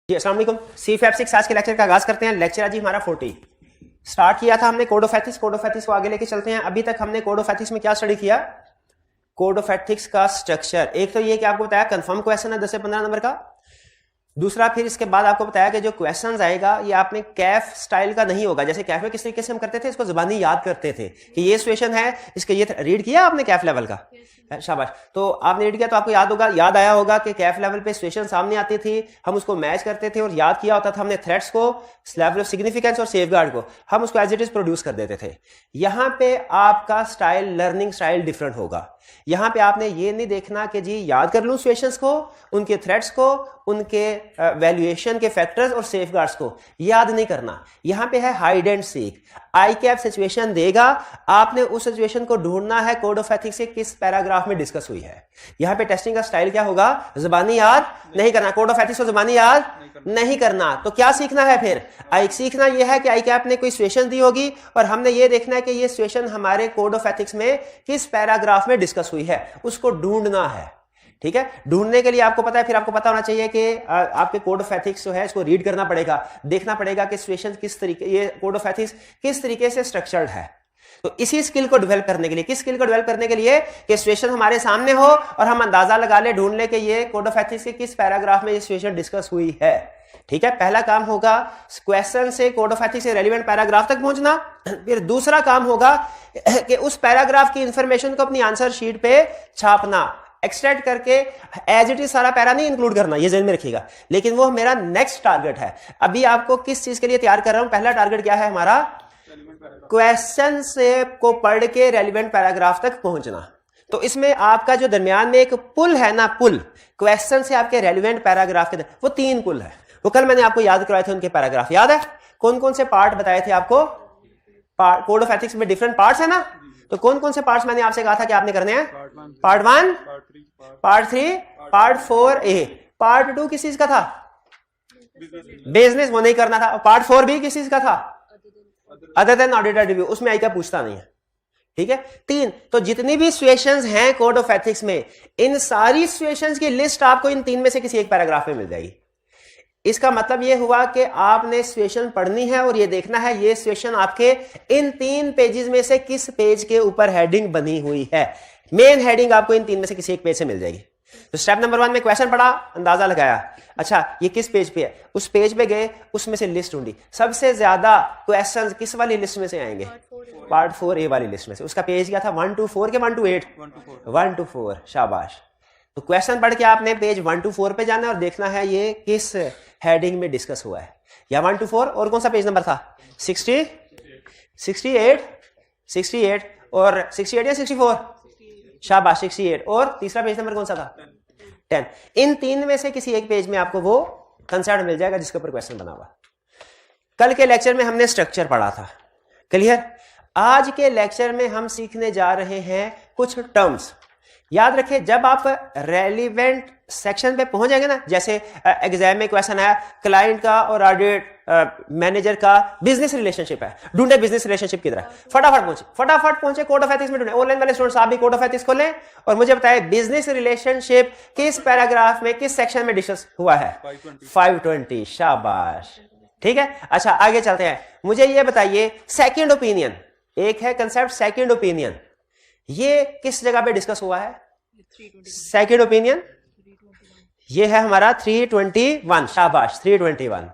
जी अस्सलाम वालेकुम। C-FAB6 आज के लेक्चर का आगाज करते हैं। लेक्चर आज हमारा 40 स्टार्ट किया था हमने code of ethics. Code of ethics को आगे लेके चलते हैं। अभी तक हमने कोड ऑफ एथिक्स में क्या स्टडी किया? कोड ऑफ एथिक्स का स्ट्रक्चर। एक तो ये कि आपको बताया कंफर्म क्वेश्चन है 10 से 15 नंबर का। दूसरा फिर इसके बाद आपको बताया कि जो क्वेश्चंस आएगा ये आपने कैफ स्टाइल का नहीं होगा। जैसे कैफ में किस तरीके से हम करते थे, इसको जुबानी याद करते थे कि ये सिचुएशन है, इसके ये रीड किया आपने कैफ लेवल का? शाबाश। तो आपने रीड किया तो आपको याद आया होगा कि कैफ लेवल पे सिचुएशन सामने आती थी, हम उसको मैच करते थे और याद किया होता था हमने थ्रेट्स को, लेवल ऑफ सिग्निफिकेंस और सेफगार्ड को, हम उसको एज इट इज प्रोड्यूस कर देते थे। यहां पे आपका स्टाइल, लर्निंग स्टाइल डिफरेंट होगा। यहां पे आपने ये नहीं देखना कि जी याद कर लूं सिचुएशंस को, उनके थ्रेट्स को, उनके वैल्यूएशन के फैक्टर्स और सेफगार्ड्स को याद नहीं करना। यहां पे है hide and seek. I cap situation देगा, आपने उस सिचुएशन को ढूंढना है कोड ऑफ एथिक्स से किस पैराग्राफ में डिस्कस हुई है। यहां पे टेस्टिंग का स्टाइल क्या होगा? जुबानी याद नहीं करना। कोड ऑफ एथिक्स को जुबानी याद नहीं करना। तो क्या सीखना है फिर? सीखना यह है कि आई कैप ने कोई सिचुएशन दी होगी और हमने ये देखना है कि ये सिचुएशन हमारे कोड ऑफ एथिक्स में किस पैराग्राफ में डिस्कस हुई है, उसको ढूंढना है। ठीक है, ढूंढने के लिए आपको पता है, फिर आपको पता होना चाहिए कि आपके कोड ऑफ एथिक्स जो है इसको रीड करना पड़ेगा, देखना पड़ेगा कि सिचुएशन किस तरीके, ये कोड ऑफ एथिक्स किस तरीके से स्ट्रक्चर्ड है। तो इसी स्किल को डेवलप करने के लिए, किस स्किल को डेवलप करने के लिए कि सिचुएशन हमारे सामने हो और हम अंदाजा लगा ले, ढूंढ ले कि ये कोड ऑफ एथिक्स के किस पैराग्राफ में ये सिचुएशन डिस्कस हुई है। ठीक है, पहला काम होगा क्वेश्चन से कोड ऑफ एथिक्स से रेलेवेंट पैराग्राफ तक पहुंचना। फिर दूसरा काम होगा कि उस पैराग्राफ की इंफॉर्मेशन को अपनी आंसर शीट पे छापना, एक्सट्रैक्ट करके एज इट इज सारा पैरा नहीं इंक्लूड करना, ये ज़हन में रखिएगा। लेकिन वो मेरा नेक्स्ट टारगेट है। अभी आपको किस चीज के लिए तैयार कर रहा हूं? पहला टारगेट क्या है हमारा? क्वेश्चन से को पढ़ के रेलिवेंट पैराग्राफ तक पहुंचना। तो इसमें आपका जो दरमियान में एक पुल है ना, पुल क्वेश्चन से आपके रेलिवेंट पैराग्राफ के, वो 3 पुल है। वो कल मैंने आपको याद करवाए थे, उनके पैराग्राफ याद है? कौन कौन से पार्ट बताए थे आपको? कोड ऑफ एथिक्स में डिफरेंट पार्ट्स है ना, तो कौन कौन से पार्ट्स मैंने आपसे कहा था कि आपने करने हैं? Part 1, part 3, part 4A। Part 2 किस चीज का था? बिजनेस, वो नहीं करना था। पार्ट 4B किस चीज का था? अदर देन ऑडिटर रिव्यू, उसमें आई क्या पूछता नहीं है। ठीक है, 3। तो जितनी भी सिचुएशंस हैं कोड ऑफ एथिक्स में, इन सारी सिचुएशंस की लिस्ट आपको इन 3 में से किसी एक पैराग्राफ में मिल जाएगी। इसका मतलब यह हुआ कि आपने सिचुएशन पढ़नी है और यह देखना है ये सिचुएशन आपके इन 3 पेजेस में से किस पेज के ऊपर हेडिंग बनी हुई है। मेन हेडिंग आपको इन 3 में से किसी एक पेज से मिल जाएगी। तो स्टेप नंबर 1 में क्वेश्चन पढ़ा, अंदाजा लगाया, अच्छा ये किस पेज पे है, उस पेज पे गए, उसमें से लिस्ट ढूंढी। सबसे ज्यादा क्वेश्चंस किस वाली लिस्ट में से आएंगे? पार्ट 4A वाली लिस्ट में से। उसका पेज क्या था? 1 to 4 के 1 to 8? 1 to 4, शाबाश। तो क्वेश्चन पढ़ के आपने पेज 1 to 4 पे जाना है और देखना है ये किस हेडिंग में डिस्कस हुआ है। या 1 to 4 और कौन सा पेज नंबर था? 68 और 68 या 64? शाबाश, 68। और तीसरा पेज नंबर कौन सा था? 10। इन 3 में से किसी एक पेज में आपको वो कंसेप्ट मिल जाएगा जिसके ऊपर क्वेश्चन बना हुआ। कल के लेक्चर में हमने स्ट्रक्चर पढ़ा था, क्लियर? आज के लेक्चर में हम सीखने जा रहे हैं कुछ टर्म्स। याद रखें, जब आप रेलिवेंट सेक्शन पे पहुंच जाएंगे ना, जैसे एग्जाम में क्वेश्चन है क्लाइंट का और ऑडिट मैनेजर का बिजनेस रिलेशनशिप है, ढूंढे बिजनेस रिलेशनशिप की तरह, फटाफट पहुंचे कोड ऑफ एथिक्स में ढूंढे। ऑनलाइन वाले स्टूडेंट्स आप भी कोड ऑफ एथिक्स खोलें और मुझे बताएं बिजनेस रिलेशनशिप किस पैराग्राफ में, किस सेक्शन में डिस्कस हुआ है? 520, शाबाश। ठीक है, अच्छा आगे चलते हैं। मुझे ये बताइए सेकंड ओपिनियन, एक है कंसेप्ट सेकंड ओपिनियन, ये किस जगह पे डिस्कस हुआ है? सेकंड ओपिनियन ये है हमारा 321, शाबाश 321।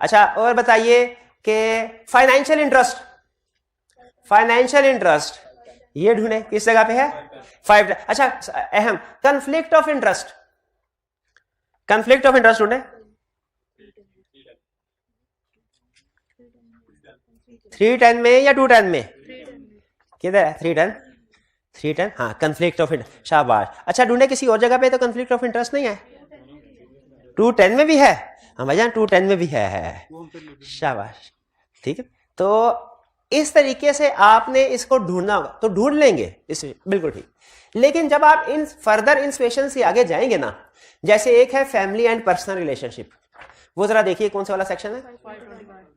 अच्छा और बताइए कि फाइनेंशियल इंटरेस्ट ये ढूंढे किस जगह पे है? 5। अच्छा अहम कंफ्लिक्ट ऑफ इंटरेस्ट ढूंढे 310 में या 210 में? किधर है 310? हाँ, कंफ्लिक्ट ऑफ इंटरेस्ट, शाबाश। अच्छा ढूंढे किसी और जगह पे तो कंफ्लिक्ट ऑफ इंटरेस्ट नहीं है? 210 में भी है? हाँ भाईजान 210 में भी है, शाबाश। ठीक है, तो इस तरीके से आपने इसको ढूंढना होगा, तो ढूंढ लेंगे इसे, बिल्कुल ठीक। लेकिन जब आप इन फर्दर इन सिचुएशन से आगे जाएंगे ना, जैसे एक है फैमिली एंड पर्सनल रिलेशनशिप, वो जरा देखिए कौन सा वाला सेक्शन है?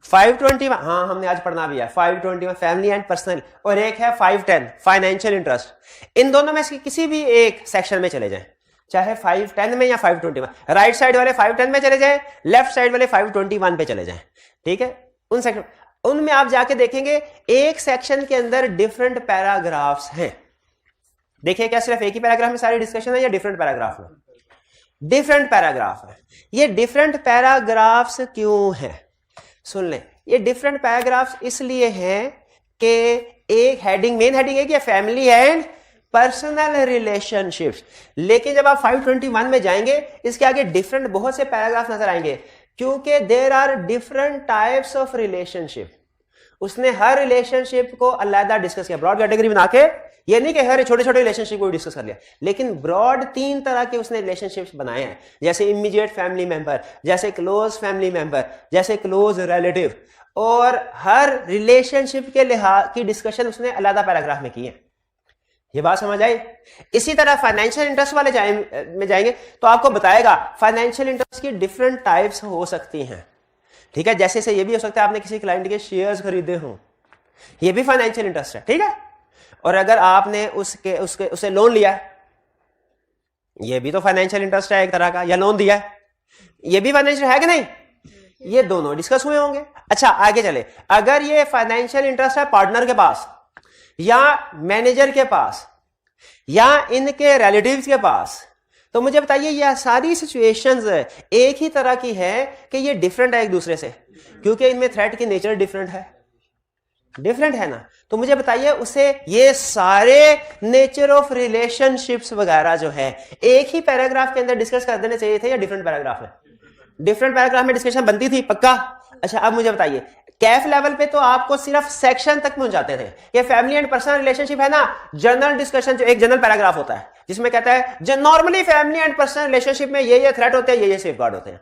521। हाँ हमने आज पढ़ना भी है 521 फैमिली एंड पर्सनल, और एक है 510 फाइनेंशियल इंटरेस्ट। इन दोनों में से किसी भी एक सेक्शन में चले जाएं, चाहे 510 में या 521, राइट साइड वाले 510 में चले जाएं, लेफ्ट साइड वाले 521 पे चले जाएं, ठीक है। उन सेक्शन उनमें आप जाके देखेंगे एक सेक्शन के अंदर डिफरेंट पैराग्राफ्स हैं। देखिए क्या सिर्फ एक ही पैराग्राफ में सारी डिस्कशन है या डिफरेंट पैराग्राफ में? डिफरेंट पैराग्राफ है। ये डिफरेंट पैराग्राफ्स क्यों है? सुन लें, ये डिफरेंट पैराग्राफ्स इसलिए हैं कि एक हेडिंग, मेन हेडिंग है कि फैमिली एंड पर्सनल रिलेशनशिप्स, लेकिन जब आप 521 में जाएंगे इसके आगे डिफरेंट बहुत से पैराग्राफ नजर आएंगे, क्योंकि there are different types of relationship. उसने हर रिलेशनशिप को अलग डिस्कस किया, ब्रॉड कैटेगरी बना के। ये नहीं कि हर छोटे छोटे रिलेशनशिप को डिस्कस कर लिया, लेकिन ब्रॉड 3 तरह के उसने रिलेशनशिप्स बनाए हैं, जैसे इमीडिएट फैमिली मेंबर, जैसे क्लोज फैमिली मेंबर, जैसे क्लोज रिलेटिव, और हर रिलेशनशिप के लिहाज की डिस्कशन उसने अलग पैराग्राफ में की है। ये बात समझ आई? इसी तरह फाइनेंशियल इंटरेस्ट वाले में जाएंगे तो आपको बताएगा फाइनेंशियल इंटरेस्ट की डिफरेंट टाइप्स हो सकती हैं, ठीक है। जैसे ये भी हो सकता है आपने किसी क्लाइंट के शेयर्स खरीदे हों, ये भी फाइनेंशियल इंटरेस्ट है, ठीक है। और अगर आपने उसे लोन लिया, ये भी तो फाइनेंशियल इंटरेस्ट है एक तरह का, या लोन दिया है, ये भी फाइनेंशियल है कि नहीं? ये दोनों डिस्कस हुए होंगे। अच्छा आगे चले, अगर ये फाइनेंशियल इंटरेस्ट है पार्टनर के पास या मैनेजर के पास या इनके रिलेटिव्स के पास, तो मुझे बताइए यह सारी सिचुएशंस एक ही तरह की है कि ये डिफरेंट है एक दूसरे से, क्योंकि इनमें थ्रेट की नेचर डिफरेंट है ना। तो मुझे बताइए उसे ये सारे नेचर ऑफ रिलेशनशिप्स वगैरह जो है एक ही पैराग्राफ के अंदर डिस्कस कर देने चाहिए थे या डिफरेंट पैराग्राफ में? डिफरेंट पैराग्राफ में डिस्कशन बनती थी, पक्का। अच्छा अब मुझे बताइए, कैफ लेवल पे तो आपको सिर्फ सेक्शन तक पहुंच जाते थे। ये फैमिली एंड पर्सनल रिलेशनशिप है ना, जनरल डिस्कशन, जो एक जनरल पैराग्राफ होता है जिसमें कहता है normally family and personal relationship में ये थ्रेट होते हैं, ये सेफगार्ड होते हैं।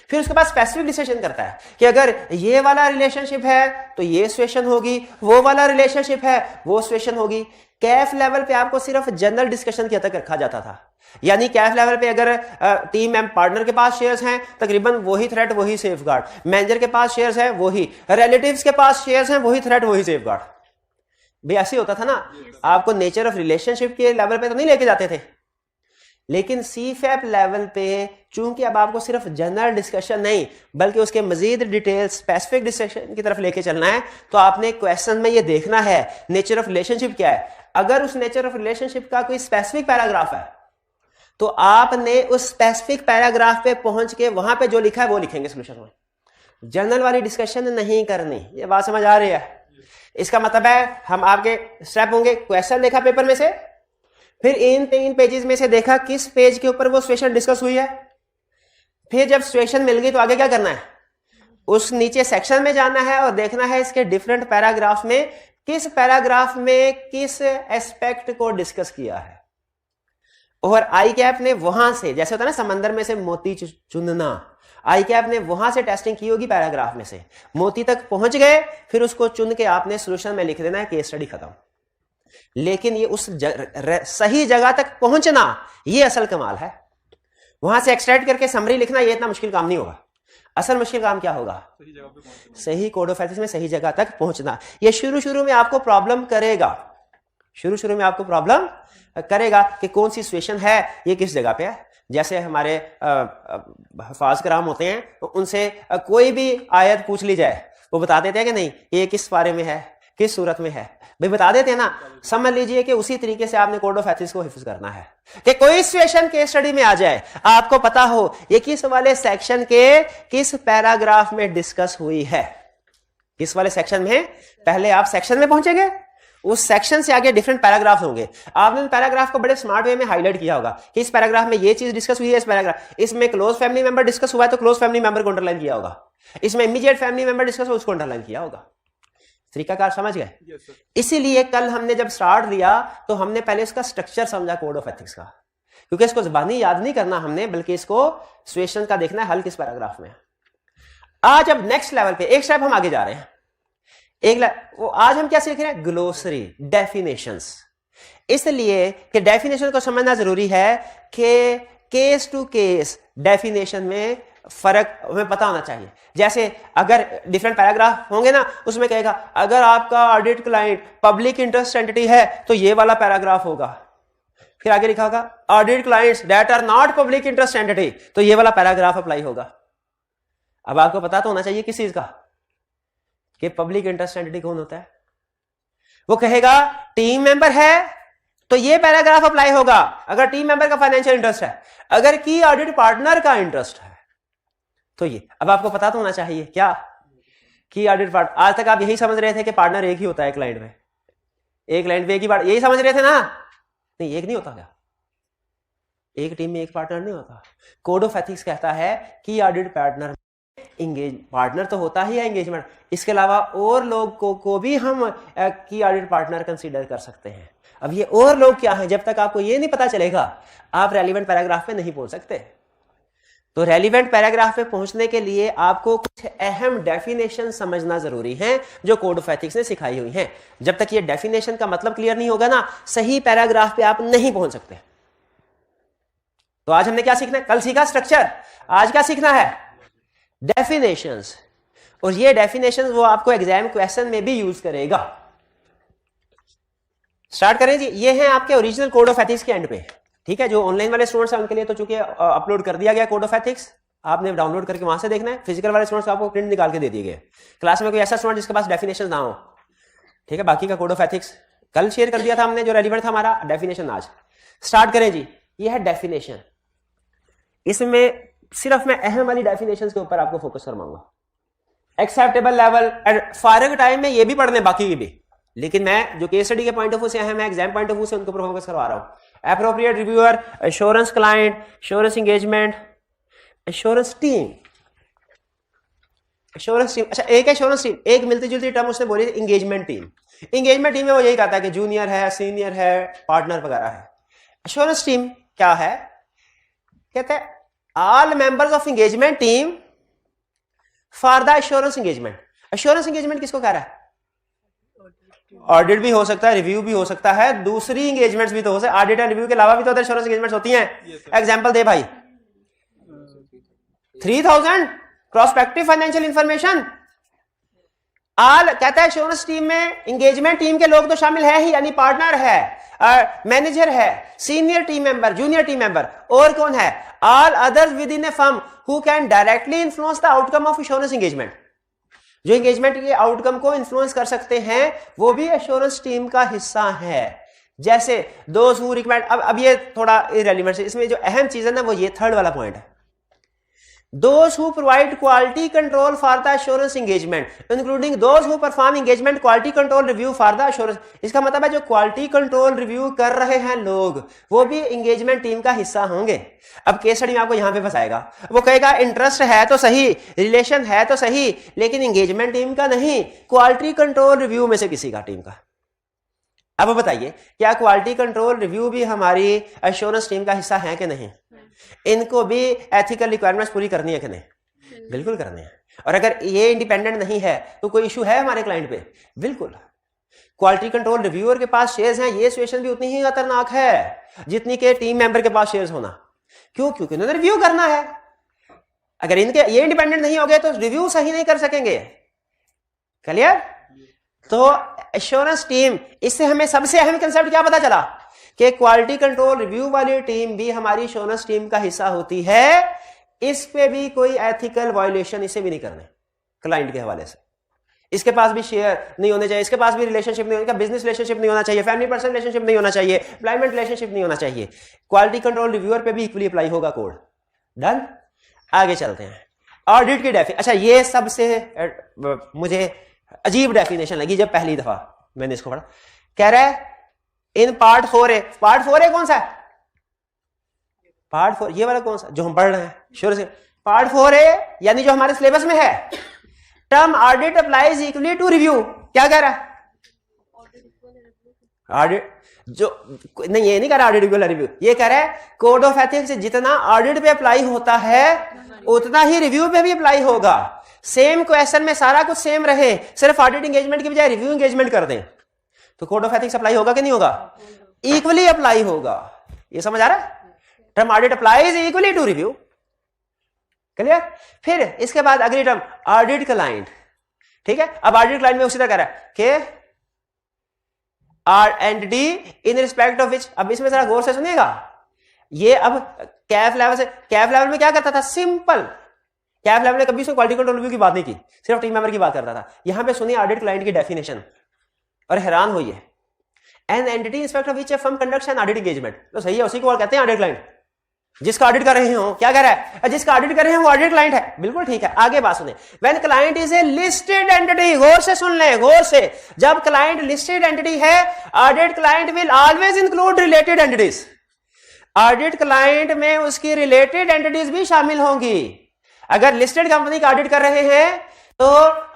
फिर उसके बाद स्पेसिफिक डिस्कशन करता है कि अगर ये वाला रिलेशनशिप है तो ये सिचुएशन होगी, वो वाला रिलेशनशिप है वो सिचुएशन होगी। कैफ लेवल पे आपको सिर्फ जनरल डिस्कशन के तक रखा जाता था, यानी कैफ लेवल पे अगर टीम में पार्टनर के पास शेयर्स हैं तकरीबन वही थ्रेट वही सेफगार्ड, मैनेजर के पास शेयर्स हैं वही, रिलेटिव्स के पास शेयर्स हैं वही थ्रेट वही सेफगार्ड। भी ऐसे होता था ना। आपको नेचर ऑफ रिलेशनशिप के लेवल पे तो नहीं लेके जाते थे, लेकिन सीफैप लेवल पे चूंकि अब आपको सिर्फ जनरल डिस्कशन नहीं बल्कि उसके मजीद डिटेल स्पेसिफिक डिस्कशन की तरफ लेके चलना है, तो आपने क्वेश्चन में ये देखना है नेचर ऑफ रिलेशनशिप क्या है। अगर उस नेचर ऑफ रिलेशनशिप का कोई स्पेसिफिक पैराग्राफ है तो आपने उस स्पेसिफिक पैराग्राफ पे पहुंच के वहां पे जो लिखा है वो लिखेंगे सोल्यूशन में, जनरल वाली डिस्कशन नहीं करनी। ये बात समझ आ रही है? इसका मतलब है हम आपके स्टेप होंगे, क्वेश्चन देखा पेपर में से, फिर इन 3 पेजेस में से देखा किस पेज के ऊपर वो सिचुएशन डिस्कस हुई है, फिर जब सिचुएशन मिल गई तो आगे क्या करना है, उस नीचे सेक्शन में जाना है और देखना है इसके डिफरेंट पैराग्राफ में किस पैराग्राफ में किस एस्पेक्ट को डिस्कस किया है। और आई कैप ने वहां से, जैसे होता है ना समंदर में से मोती चुनना, आई कैप ने वहां से टेस्टिंग की होगी पैराग्राफ में से, मोती तक पहुंच गए, फिर उसको चुन के आपने सोल्यूशन में लिख देना है, केस स्टडी खत्म। लेकिन ये उस सही जगह तक पहुंचना ये असल कमाल है। वहां से एक्सट्रैक्ट करके समरी लिखना ये इतना मुश्किल काम नहीं होगा। असल मुश्किल काम क्या होगा? सही कोड ऑफ एथिक्स में सही जगह तक पहुंचना। ये शुरू में आपको प्रॉब्लम करेगा, शुरू में आपको प्रॉब्लम करेगा कि कौन सी सिचुएशन है, ये किस जगह पे है। जैसे हमारे हफाज कराम होते हैं तो उनसे कोई भी आयत पूछ ली जाए वो बता देते हैं कि नहीं ये किस बारे में है, किस सूरत में है, भाई बता देते हैं ना। समझ लीजिए कि उसी तरीके से आपने कोड ऑफ एथिक्स को हिफ्ज करना है कि कोई सिचुएशन केस स्टडी में आ जाए, आपको पता हो ये किस वाले सेक्शन के किस पैराग्राफ में डिस्कस हुई है, किस वाले सेक्शन में। पहले आप सेक्शन में पहुंचेंगे, उस सेक्शन से आगे डिफरेंट पैराग्राफ होंगे, आपने पैराग्राफ को बड़े स्मार्ट वे में हाईलाइट किया होगा कि इस पैराग्राफ में ये चीज डिस्कस हुई है, इस पैराग्राफ इसमें क्लोज फैमिली मेंबर डिस्कस हुआ है तो क्लोज फैमिली मेंबर को अंडरलाइन किया होगा, इसमें इमीडिएट फैमिली मेंबर डिस्कस हुआ उसको अंडरलाइन किया होगा। तरीकाकार समझ गए? इसीलिए कल हमने जब स्टार्ट दिया तो हमने पहले इसका स्ट्रक्चर समझा कोड ऑफ एथिक्स का, क्योंकि इसको ज़बानी याद नहीं करना हमने, बल्कि इसको सिचुएशन का देखना है हल किस पैराग्राफ में। आज अब नेक्स्ट लेवल पे एक स्टेप हम आगे जा रहे हैं, वो आज हम क्या सीख रहे हैं? Glossary, definitions. इसलिए कि डेफिनेशन को समझना जरूरी है कि केस टू केस डेफिनेशन में फर्क हमें पता होना चाहिए। जैसे अगर डिफरेंट पैराग्राफ होंगे ना, उसमें कहेगा अगर आपका audit client public interest entity है तो ये वाला पैराग्राफ होगा, फिर आगे लिखा होगा audit clients that are not public interest entity, तो ये वाला पैराग्राफ अप्लाई होगा। अब आपको पता तो होना चाहिए किस चीज का कि पब्लिक इंटरेस्ट एंटिटी कौन होता है। वो कहेगा टीम मेंबर है तो ये पैराग्राफ अप्लाई होगा अगर टीम मेंबर का फाइनेंशियल इंटरेस्ट है, अगर की ऑडिट पार्टनर का इंटरेस्ट है तो ये। अब आपको पता तो होना चाहिए क्या की ऑडिट पार्टनर। आज तक आप यही समझ रहे थे कि पार्टनर एक ही होता है क्लाइंट में, एक क्लाइंट में एक ही पार्टनर, यही समझ रहे थे ना? नहीं, एक नहीं होता क्या? एक टीम में एक पार्टनर नहीं होता। कोड ऑफ एथिक्स कहता है कि ऑडिट पार्टनर इंगेज पार्टनर तो होता ही है एंगेजमेंट, इसके अलावा और लोग को भी हम की ऑडिट पार्टनर कंसीडर कर सकते हैं। अब ये और लोग क्या हैं, जब तक आपको ये नहीं पता चलेगा आप रेलिवेंट पैराग्राफ पे नहीं पहुंच सकते। तो रेलिवेंट पैराग्राफ पे पहुंचने के लिए आपको कुछ अहम डेफिनेशन समझना जरूरी है जो कोड ऑफ एथिक्स ने सिखाई हुई हैं। जब तक ये डेफिनेशन का मतलब क्लियर नहीं होगा ना, सही पैराग्राफ पे आप नहीं पहुंच सकते। तो आज हमने क्या सीखना है? कल सीखा स्ट्रक्चर, आज क्या सीखना है? डेफिनेशंस। और ये डेफिनेशंस वो आपको एग्जाम क्वेश्चन में भी यूज करेगा। स्टार्ट करें जी। ये हैं आपके ओरिजिनल कोड ऑफ एथिक्स के एंड पे, ठीक है। जो ऑनलाइन वाले स्टूडेंट्स हैं उनके लिए तो चूंकि अपलोड कर दिया गया कोड ऑफ एथिक्स, आपने डाउनलोड करके वहां से देखना है। फिजिकल वाले स्टूडेंट्स आपको प्रिंट निकाल के दे दिए गए। क्लास में कोई ऐसा स्टूडेंट जिसके पास डेफिनेशन ना हो, ठीक है, बाकी का कोड ऑफ एथिक्स कल शेयर कर दिया था हमने, जो रेलिवेंट था हमारा। डेफिनेशन आज स्टार्ट करें जी। ये है डेफिनेशन। इसमें सिर्फ मैं अहम वाली डेफिनेशन के ऊपर आपको फोकस करवाऊंगा। एक्सेप्टेबल लेवल, फारग टाइम में ये भी पढ़ने बाकी की भी, लेकिन मैं जो केस स्टडी के पॉइंट ऑफ व्यू से अहम है, एग्जाम पॉइंट ऑफ व्यू से उनके ऊपर फोकस करवा रहा हूं। Appropriate reviewer, assurance client, assurance engagement, assurance team. Assurance team, अच्छा एक एश्योरेंस टीम, एक मिलती जुलती टर्म उसने बोली एंगेजमेंट टीम। एंगेजमेंट टीम में वो यही कहता है कि जूनियर है, सीनियर है, पार्टनर वगैरह है। एश्योरेंस टीम क्या है? कहते हैं all members of engagement team for the assurance engagement. Assurance engagement किसको कह रहा है? ऑडिट भी हो सकता है, रिव्यू भी हो सकता है, दूसरी एंगेजमेंट्स भी तो हो सकता है। ऑडिट एंड रिव्यू के अलावा भी तो अदर एश्योरेंस एंगेजमेंट्स होती हैं। एग्जांपल दे भाई। 3000 प्रोस्पेक्टिव फाइनेंशियल इंफॉर्मेशन। ऑल कहता है एश्योरेंस टीम में एंगेजमेंट टीम के लोग तो शामिल है ही, यानी पार्टनर है, मैनेजर है, senior team member, junior team member, और कौन है? All others with in A firm who can directly influence the outcome of assurance engagement. जो एंगेजमेंट के आउटकम को इन्फ्लुएंस कर सकते हैं वो भी एश्योरेंस टीम का हिस्सा है। जैसे दोज हु रिकमेंड। अब ये थोड़ा इररिलेवेंट है, इसमें जो अहम चीज है ना वो ये थर्ड वाला पॉइंट है। Those who provide quality control for the assurance engagement, including those who perform engagement quality control review for the assurance। इसका मतलब है जो क्वालिटी कंट्रोल रिव्यू कर रहे हैं लोग वो भी एंगेजमेंट टीम का हिस्सा होंगे। अब केस स्टडी में आपको यहां पे फंसाएगा, वो कहेगा इंटरेस्ट है तो सही, रिलेशन है तो सही, लेकिन एंगेजमेंट टीम का नहीं, क्वालिटी कंट्रोल रिव्यू में से किसी का टीम का। अब बताइए क्या क्वालिटी कंट्रोल रिव्यू भी हमारी एश्योरेंस टीम का हिस्सा है कि नहीं? इनको भी एथिकल रिक्वायरमेंट्स पूरी करनी है कि नहीं? बिल्कुल करनी है। और अगर ये इंडिपेंडेंट नहीं है तो कोई इशू है हमारे क्लाइंट पे? बिल्कुल। क्वालिटी कंट्रोल रिव्यूअर के पास शेयर्स हैं, ये सिचुएशन भी उतनी ही खतरनाक है जितनी के टीम मेंबर के पास शेयर्स होना। क्यों? क्योंकि उन्होंने रिव्यू करना है। अगर इनके ये इंडिपेंडेंट नहीं हो गए तो रिव्यू सही नहीं कर सकेंगे। क्लियर? तो एश्योरेंस टीम, इससे हमें सबसे अहम कंसेप्ट क्या पता चला कि क्वालिटी कंट्रोल रिव्यू वाली टीम भी हमारी एश्योरेंस टीम का हिस्सा होती है। इस पे भी कोई एथिकल वायलेशन इसे भी नहीं करने क्लाइंट के हवाले से। इसके पास भी शेयर नहीं होने चाहिए, इसके पास भी रिलेशनशिप नहीं होना, बिजनेस रिलेशनशिप नहीं होना चाहिए, फैमिली पर्सन रिलेशनशिप नहीं होना चाहिए, एम्प्लॉयमेंट रिलेशनशिप नहीं होना चाहिए। क्वालिटी कंट्रोल रिव्यूअर पे भी इक्वली अप्लाई होगा कोड। डन? आगे चलते हैं। ऑडिट की डेफिनेशन। अच्छा ये सबसे मुझे अजीब डेफिनेशन लगी जब पहली दफा मैंने इसको पढ़ा। कह रहा है in part 4A, part 4A कौन सा है? पार्ट 4 ये वाला कौन सा जो हम पढ़ रहे हैं शुरू से? पार्ट 4A यानी जो हमारे सिलेबस में है। Term audit applies equally to review. क्या कह रहा है? ऑडिट जो नहीं, ये नहीं कह रहा ऑडिट इक्वल रिव्यू, ये कह रहा है कोड ऑफ एथिक्स जितना ऑडिट पे अप्लाई होता है उतना ही रिव्यू पे भी अप्लाई होगा। सेम क्वेश्चन में सारा कुछ सेम रहे, सिर्फ ऑडिट एंगेजमेंट की बजाय रिव्यू एंगेजमेंट कर दें तो कोड ऑफ एथिक्स अप्लाई होगा कि नहीं होगा? इक्वली अप्लाई होगा। ये समझ आ रहा है? Term audit applies equally to review. Clear? फिर इसके बाद अगली टर्म ऑडिट क्लाइंट। ठीक है, अब ऑडिट क्लाइंट में उसी तरह कह रहा है कि are entity in respect of which, अब इसमें जरा गौर से सुनिएगा, ये अब कैफ लेवल से, कैफ लेवल में क्या करता था, सिंपल कैफ लेवल में कभी उसने क्वालिटी कंट्रोल रिव्यू की बात नहीं की, सिर्फ टीम मेंबर की बात करता था। यहां पे सुनिए ऑडिट क्लाइंट की डेफिनेशन और हैरान होइए, an entity inspector which A firm conducts an audit engagement, तो सही है, उसी को कहते हैं ऑडिट क्लाइंट, जिसका ऑडिट कर रहे हो। क्या कह रहा है, जिसका ऑडिट कर रहे हैं वो ऑडिट क्लाइंट है, बिल्कुल ठीक है। आगे बात सुने, when client is a listed entity, गौर से सुन ले, गौर से, जब क्लाइंट लिस्टेड एंटिटी है, audit client will always include related entities, audit client में उसकी रिलेटेड एंटिटीज भी शामिल होंगी। अगर लिस्टेड कंपनी का ऑडिट कर रहे हैं तो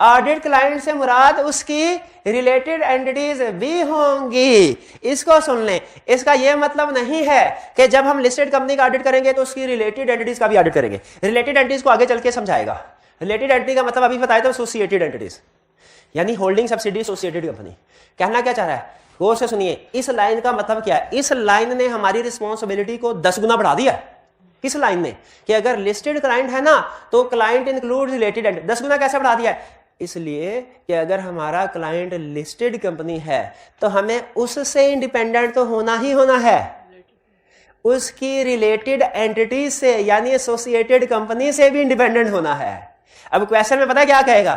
ऑडिट क्लाइंट से मुराद उसकी रिलेटेड एंटिटीज भी होंगी। इसको सुन लें, इसका यह मतलब नहीं है कि जब हम लिस्टेड कंपनी का ऑडिट करेंगे तो उसकी रिलेटेड एंटिटीज का भी ऑडिट करेंगे। रिलेटेड एंटिटीज को आगे चल के समझाएगा। रिलेटेड एंटिटी का मतलब अभी बताया था, एसोसिएटेड एंटिटीज यानी होल्डिंग सब्सिडी एसोसिएटेड कंपनी। कहना क्या चाह रहा है, गौर से सुनिए, इस लाइन का मतलब क्या है, इस लाइन ने हमारी रिस्पॉन्सिबिलिटी को 10 गुना बढ़ा दिया। इस लाइन ने कि अगर लिस्टेड क्लाइंट है ना तो क्लाइंट इंक्लूड रिलेटेड एंटिटी, 10 गुना कैसे बढ़ा दिया है, इसलिए कि अगर हमारा क्लाइंट लिस्टेड कंपनी है तो हमें उससे इंडिपेंडेंट तो होना ही होना है, उसकी रिलेटेड एंटिटी से यानी एसोसिएटेड कंपनी से भी इंडिपेंडेंट होना है। अब क्वेश्चन में पता क्या कहेगा,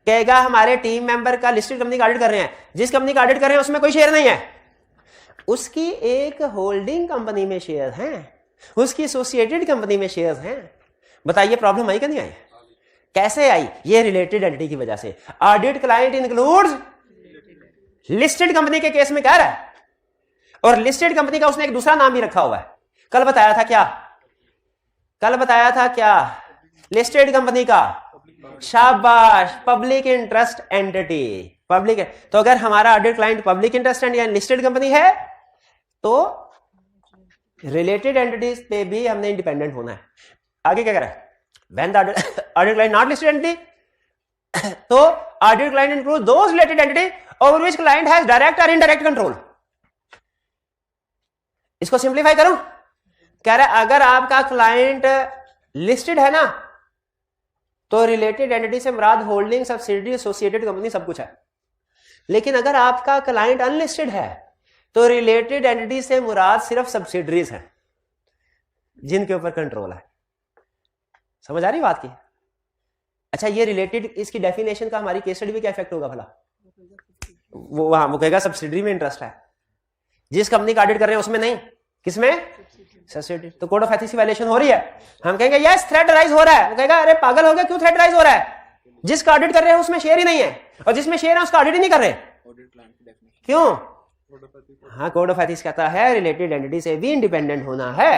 कहेगा हमारे टीम मेंबर का लिस्टेड कंपनी का ऑडिट कर रहे हैं, जिस कंपनी का ऑडिट कर रहे हैं उसमें कोई शेयर नहीं है, उसकी एक होल्डिंग कंपनी में शेयर हैं, उसकी एसोसिएटेड कंपनी में शेयर्स हैं। बताइए प्रॉब्लम आई कि नहीं आई, कैसे आई, ये रिलेटेड एंटिटी की वजह से। Audit client includes listed company के केस में कह रहा है, और लिस्टेड कंपनी का उसने एक दूसरा नाम भी रखा हुआ है। कल बताया था क्या, कल बताया था क्या, लिस्टेड कंपनी का, शाबाश, पब्लिक इंटरेस्ट एंटिटी, पब्लिक। तो अगर हमारा audit client public interest entity यानी लिस्टेड कंपनी है तो रिलेटेड एंटिटीज पे भी हमने इंडिपेंडेंट होना है। आगे क्या कह रहा है, when the audit client not listed entity तो audit client include those related entity over which client has direct और इनडायरेक्ट कंट्रोल। इसको सिंप्लीफाई करूं, कह रहा है अगर आपका क्लाइंट लिस्टेड है ना तो रिलेटेड एंटिटी से मुराद होल्डिंग सब्सिडियरी एसोसिएटेड कंपनी सब कुछ है, लेकिन अगर आपका क्लाइंट अनलिस्टेड है तो रिलेटेड एंटिटी से मुराद सिर्फ सब्सिडरीज हैं जिनके ऊपर कंट्रोल है। समझ आ रही बात की। अच्छा, ये रिलेटेड, इसकी डेफिनेशन का हमारी केस स्टडी में क्या इफेक्ट होगा भला, वो कहेगा सब्सिडरी में इंटरेस्ट है, जिस कंपनी का ऑडिट कर रहे हैं उसमें नहीं, किसमें, सब्सिडरी। तो कोड ऑफ एथिक्स की वायलेशन हो रही है। हम कहेंगे यस थ्रेट राइज हो रहा है, वो कहेगा अरे पागल हो गया, क्यों थ्रेट राइज हो रहा है, जिसका ऑडिट कर रहे हैं उसमें शेयर ही नहीं है, और जिसमें शेयर है उसका ऑडिट ही नहीं कर रहे, क्यों। हाँ, कोड ऑफ एथिक्स कहता है रिलेटेड एंटिटी से भी इंडिपेंडेंट होना है।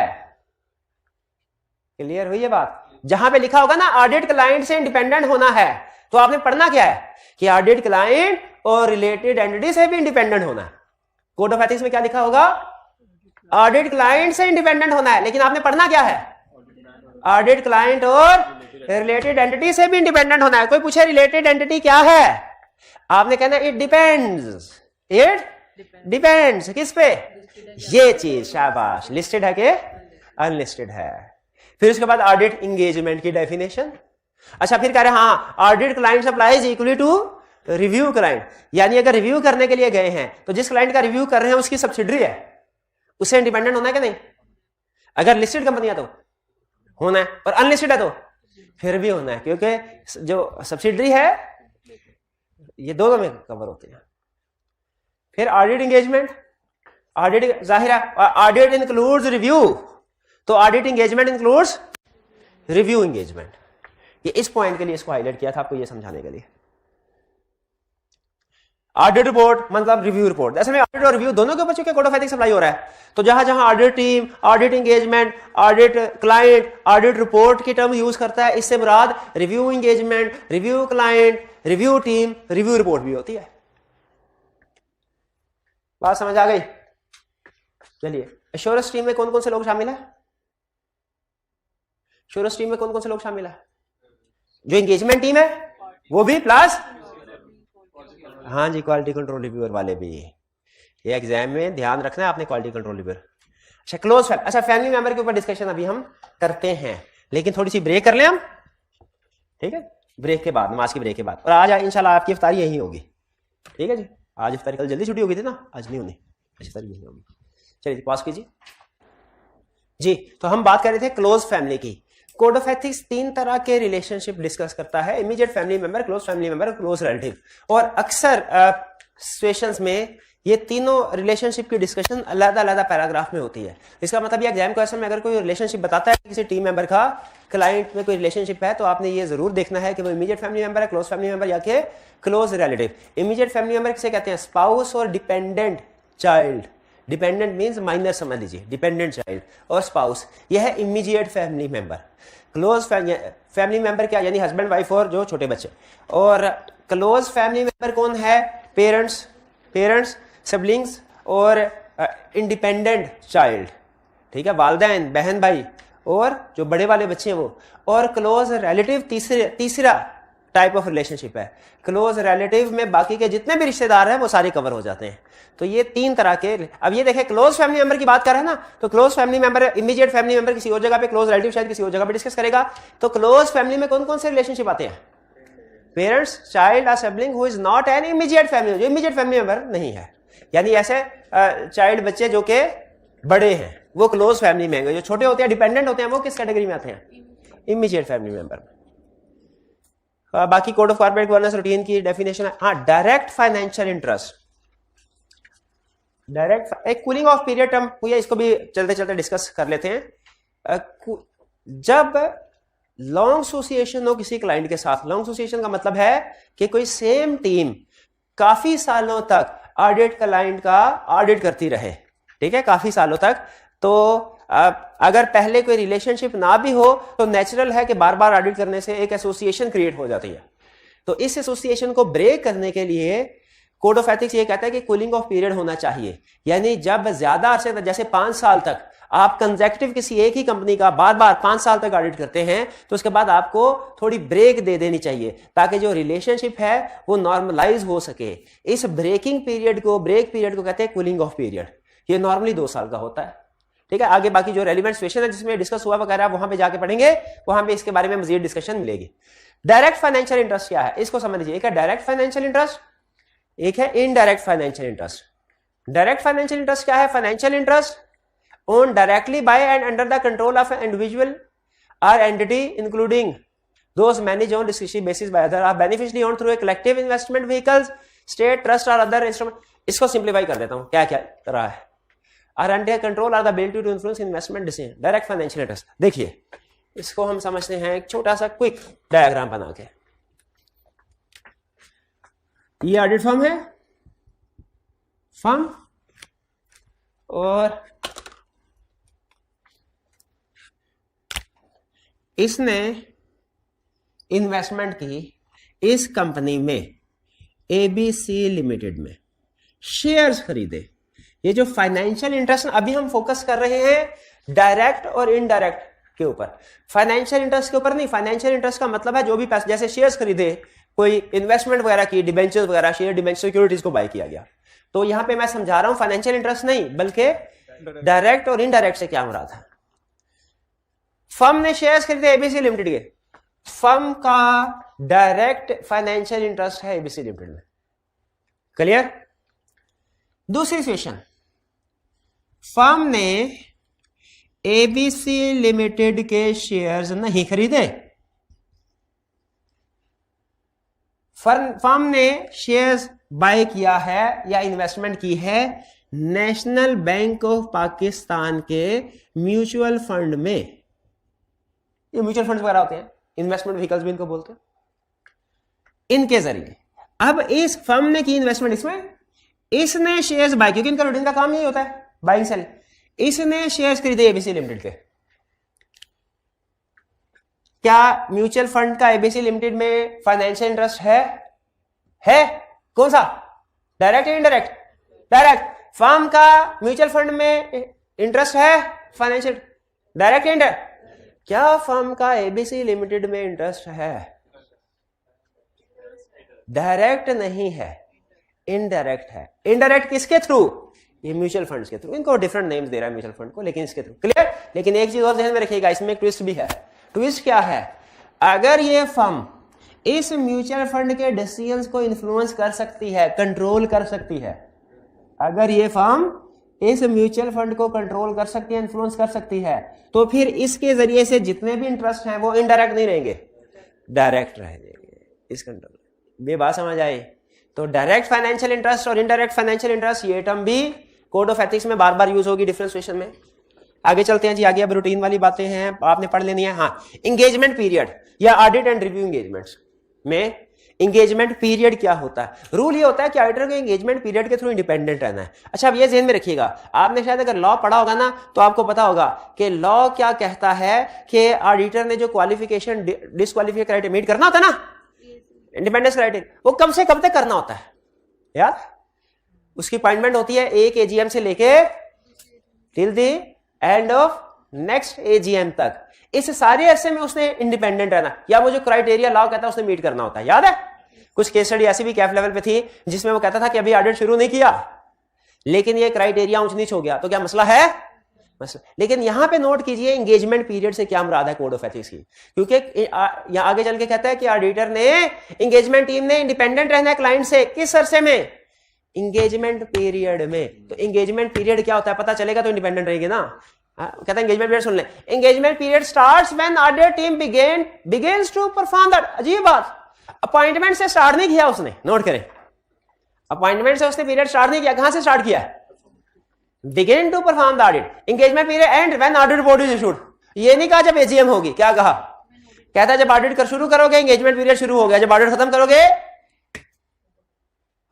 क्लियर हुई ये बात। जहां पे लिखा होगा ना ऑडिट क्लाइंट से इंडिपेंडेंट होना है, तो आपने पढ़ना क्या है कि ऑडिट क्लाइंट और रिलेटेड एंटिटी से भी इंडिपेंडेंट होना है। कोड ऑफ एथिक्स में क्या लिखा होगा, ऑडिट क्लाइंट से इंडिपेंडेंट होना है, लेकिन आपने पढ़ना क्या है, ऑडिट क्लाइंट और रिलेटेड एंटिटी से भी इंडिपेंडेंट होना है। कोई पूछे रिलेटेड एंटिटी क्या है, आपने कहना इट डिपेंड्स, इट डिपेंड्स किस पे, ये चीज, शाबाश, लिस्टेड है कि अनलिस्टेड है। फिर उसके बाद ऑडिट एंगेजमेंट की डेफिनेशन। अच्छा, फिर कह रहे हैं हाँ audit client applies equally to review client, यानी अगर रिव्यू करने के लिए गए हैं तो जिस क्लाइंट का रिव्यू कर रहे हैं उसकी सब्सिडरी है, उससे इंडिपेंडेंट होना है कि नहीं। अगर लिस्टेड कंपनी है तो होना है, और अनलिस्टेड है तो फिर भी होना है, क्योंकि जो सब्सिडरी है ये दोनों में कवर होते हैं। फिर ऑडिट एंगेजमेंट, ऑडिट जाहिर है, ऑडिट इंक्लूड्स रिव्यू, तो audit engagement includes review engagement. ये इस पॉइंट के लिए इसको हाईलाइट किया था आपको ये समझाने के लिए। ऑडिट रिपोर्ट मतलब रिव्यू रिपोर्ट, ऐसे में ऑडिट और रिव्यू दोनों के ऊपर चूंकि कोड ऑफ एथिक्स अप्लाई हो रहा है, तो जहां जहां audit team, audit engagement, audit client, audit report की टर्म यूज करता है, इससे मुराद review engagement, review client, review team, review report भी होती है। बात समझ आ गई। चलिए, एश्योरेंस टीम में कौन कौन से लोग शामिल है, एश्योरेंस टीम में कौन कौन से लोग शामिल है, जो एंगेजमेंट टीम है वो भी, प्लस हाँ जी क्वालिटी कंट्रोल रिव्यूअर वाले भी। ये एग्जाम में ध्यान रखना है आपने, क्वालिटी कंट्रोल रिव्यूअर। अच्छा, क्लोज फैमिली, अच्छा फैमिली मेंबर के ऊपर डिस्कशन अभी हम करते हैं, लेकिन थोड़ी सी ब्रेक कर लें हम, ठीक है, ब्रेक के बाद, नमाज की ब्रेक के बाद, और आज इंशाल्लाह आपकी इफ्तारी यही होगी, ठीक है जी। आज इफ्तारी, कल जल्दी छुट्टी हो गई थी ना, आज नहीं होनी, अच्छा तारीख नहीं होगी। चलिए पास कीजिए जी। तो हम बात कर रहे थे क्लोज फैमिली की। कोड ऑफ एथिक्स 3 तरह के रिलेशनशिप डिस्कस करता है, immediate family member, close family member, close relative. और अक्सर सिचुएशंस में ये तीनों रिलेशनशिप की डिस्कशन अलग-अलग पैराग्राफ में होती है। इसका मतलब ये एग्जाम क्वेश्चन में अगर कोई रिलेशनशिप बताता है किसी टीम मेंबर का क्लाइंट में कोई रिलेशनशिप है, तो आपने ये जरूर देखना है कि वो इमीडिएट फैमिली मेंबर है, क्लोज फैमिली मेंबर या कि close relative. Immediate family member किसे कहते हैं? स्पाउस और dependent child. Dependent means minor समझ लीजिए, डिपेंडेंट चाइल्ड और स्पाउस, यह है immediate family member. Close family member क्या, यानी हस्बैंड वाइफ और जो छोटे बच्चे। और क्लोज फैमिली मेंबर कौन है? पेरेंट्स, सिबलिंग्स और इंडिपेंडेंट चाइल्ड, ठीक है, वालिदैन, बहन भाई और जो बड़े वाले बच्चे हैं वो। और क्लोज रिलेटिव तीसरा टाइप ऑफ रिलेशनशिप है। क्लोज रिलेटिव में बाकी के जितने भी रिश्तेदार हैं वो सारे कवर हो जाते हैं। तो ये 3 तरह के। अब ये देखें, क्लोज फैमिली मेंबर की बात कर रहे हैं ना, तो close family member, immediate family member किसी और जगह पे, क्लोज रिलेटिव शायद किसी और जगह पे डिस्कस करेगा। तो क्लोज फैमिली में कौन कौन से रिलेशनशिप आते हैं? पेरेंट्स, चाइल्ड और sibling who is not an immediate family, जो इमीडिएट फैमिली मेंबर नहीं है, यानी ऐसे चाइल्ड बच्चे जो के बड़े हैं वो क्लोज फैमिली में हैं। जो छोटे होते हैं, डिपेंडेंट होते हैं, वो किस कैटेगरी में आते हैं? Immediate family member. बाकी code of corporate governance routine की डेफिनेशन है। हाँ, डायरेक्ट फाइनेंशियल इंटरेस्ट, डायरेक्ट एक कूलिंग ऑफ पीरियड टर्म हुई है, इसको भी चलते चलते डिस्कस कर लेते हैं। जब लॉन्ग एसोसिएशन हो किसी क्लाइंट के साथ, लॉन्ग एसोसिएशन का मतलब है कि कोई सेम टीम काफी सालों तक ऑडिट क्लाइंट का ऑडिट करती रहे, ठीक है, काफी सालों तक। तो अगर पहले कोई रिलेशनशिप ना भी हो तो नेचुरल है कि बार बार ऑडिट करने से एक एसोसिएशन क्रिएट हो जाती है। तो इस एसोसिएशन को ब्रेक करने के लिए कोड ऑफ एथिक्स ये कहता है कि कूलिंग ऑफ पीरियड होना चाहिए, यानी जब ज्यादा अरसे तक, जैसे 5 साल तक आप कंसेक्यूटिव किसी एक ही कंपनी का बार बार 5 साल तक ऑडिट करते हैं, तो उसके बाद आपको थोड़ी ब्रेक दे देनी चाहिए ताकि जो रिलेशनशिप है वो नॉर्मलाइज हो सके। इस ब्रेक पीरियड को कहते हैं कूलिंग ऑफ पीरियड। ये नॉर्मली 2 साल का होता है, ठीक है। आगे बाकी जो रेलिवेंट सिचुएशन है जिसमें डिस्कस हुआ वगैरह वहां पे जाके पढ़ेंगे, वहां पे इसके बारे में मजीद डिस्कशन मिलेगी। डायरेक्ट फाइनेंशियल इंटरेस्ट क्या है, इसको समझ लीजिए। एक है डायरेक्ट फाइनेंशियल इंटरेस्ट, एक है indirect financial interest. Direct financial interest क्या है? Financial interest owned directly by and under the control of an individual or entity including those managed on discretionary basis by other, are beneficially owned through a collective investment vehicles, state trust or other instrument। इसको simplify कर देता हूं, क्या क्या रहा है। are under control or the ability to influence investment decision। Direct financial interest, देखिए इसको हम समझते हैं एक छोटा सा क्विक डायग्राम बना के। ये ऑडिट फर्म है, फर्म, और इसने इन्वेस्टमेंट की इस कंपनी में, एबीसी लिमिटेड में, शेयर्स खरीदे। ये जो फाइनेंशियल इंटरेस्ट, अभी हम फोकस कर रहे हैं डायरेक्ट और इनडायरेक्ट के ऊपर, फाइनेंशियल इंटरेस्ट के ऊपर नहीं। फाइनेंशियल इंटरेस्ट का मतलब है जो भी पैसे, जैसे शेयर्स खरीदे, कोई इन्वेस्टमेंट वगैरह की, डिबेंचर्स वगैरह, शेयर डिबेंचर सिक्योरिटीज को बाय किया गया। तो यहां पे मैं समझा रहा हूं फाइनेंशियल इंटरेस्ट नहीं, बल्कि डायरेक्ट और इनडायरेक्ट से क्या मुराद है। फर्म ने शेयर्स खरीदे एबीसी लिमिटेड के, फर्म का डायरेक्ट फाइनेंशियल इंटरेस्ट है एबीसी लिमिटेड में। क्लियर? दूसरी सिचुएशन, फर्म ने एबीसी लिमिटेड के शेयर्स नहीं खरीदे, फर्म ने शेयर्स बाय किया है या इन्वेस्टमेंट की है नेशनल बैंक ऑफ पाकिस्तान के म्यूचुअल फंड में। ये म्यूचुअल फंड वगैरह होते हैं, इन्वेस्टमेंट व्हीकल्स भी इनको बोलते हैं। इनके जरिए अब इस फर्म ने की इन्वेस्टमेंट इसमें, इसने शेयर्स बाय, क्योंकि इनका रूटीन का काम यही होता है बाइंग सेल। इसने शेयर्स खरीदे एबीसी लिमिटेड के। क्या म्यूचुअल फंड का एबीसी लिमिटेड में फाइनेंशियल इंटरेस्ट है? कौन सा? डायरेक्ट या इनडायरेक्ट? डायरेक्ट। फर्म का म्यूचुअल फंड में इंटरेस्ट है फाइनेंशियल, डायरेक्ट या इनडायरेक्ट? क्या फर्म का एबीसी लिमिटेड में इंटरेस्ट है? डायरेक्ट नहीं है, इनडायरेक्ट है। इनडायरेक्ट किसके थ्रू? ये म्यूचुअल फंड्स के थ्रू। इनको डिफरेंट नेम्स दे रहा है म्यूचुअल फंड को, लेकिन इसके थ्रू। क्लियर? लेकिन एक चीज और ध्यान में रखिएगा, इसमें एक ट्विस्ट भी है। ट्विस्ट क्या है? अगर ये फर्म इस म्यूचुअल फंड के डिसीजंस को इन्फ्लुएंस कर सकती है, कंट्रोल कर सकती है। अगर ये फर्म इस म्यूचुअल फंड को कंट्रोल कर सकती है, इन्फ्लुएंस कर सकती है, तो फिर इसके जरिए से जितने भी इंटरेस्ट हैं वो इनडायरेक्ट नहीं रहेंगे, डायरेक्ट रहेंगे इस कंट्रोल। ये बात समझ आई? तो डायरेक्ट फाइनेंशियल इंटरेस्ट और इनडायरेक्ट फाइनेंशियल इंटरेस्ट, ये टर्म भी कोड ऑफ एथिक्स में बार बार यूज होगी डिफरेंशिएशन में। आगे चलते हैं जी, आगे अब रूटीन वाली बातें हैं, आपने पढ़ लेनी है। हाँ, एंगेजमेंट पीरियड या ऑडिट एंड रिव्यू एंगेजमेंट्स में एंगेजमेंट पीरियड क्या होता है? रूल ये होता है कि ऑडिटर को एंगेजमेंट पीरियड के थ्रू इंडिपेंडेंट रहना है। अच्छा, अब ये ध्यान में रखिएगा, आपने शायद अगर लॉ पढ़ा होगा ना तो आपको पता होगा कि लॉ क्या कहता है कि ऑडिटर ने जो क्वालिफिकेशन डिस्क्वालिफिकेशन क्राइटेरिया मीट करना होता है ना, इंडिपेंडेंस क्राइटेरिया, वो कब से कब तक करना होता है यार? उसकी अपॉइंटमेंट होती है एक एजीएम से लेके till the end of next AGM तक। इस सारे अरसे में उसने इंडिपेंडेंट रहना, या वो जो क्राइटेरिया लॉ कहता है उसने मीट करना होता है। याद है कुछ केस स्टडी ऐसी भी कैफ लेवल पे थी जिसमें वो कहता था कि अभी ऑडिट शुरू नहीं किया लेकिन ये क्राइटेरिया ऊंच नीच हो गया, तो क्या मसला है? मसला। लेकिन यहां पे नोट कीजिए एंगेजमेंट पीरियड से क्या मुराद है कोड ऑफ एथिक्स की, क्योंकि यहां आगे चल के कहता है कि ऑडिटर ने, एंगेजमेंट टीम ने इंडिपेंडेंट रहना है क्लाइंट से किस अरसे में? एंगेजमेंट पीरियड में। तो एंगेजमेंट पीरियड क्या होता है पता चलेगा तो इंडिपेंडेंट रहेगी ना। कहता है एंगेजमेंट पीरियड, सुन ले, engagement period starts when audit team begins to perform that. अजीब बात, अपॉइंटमेंट से स्टार्ट नहीं किया उसने, नोट करें, अपॉइंटमेंट से उसने पीरियड स्टार्ट नहीं किया। कहां से स्टार्ट किया? Begin to perform the audit. Engagement period end when audit report is issued. ये नहीं कहा जब एजीएम होगी, क्या कहा? कहता है जब ऑडिट कर शुरू करोगे एंगेजमेंट पीरियड शुरू हो गया, जब ऑडिट खत्म करोगे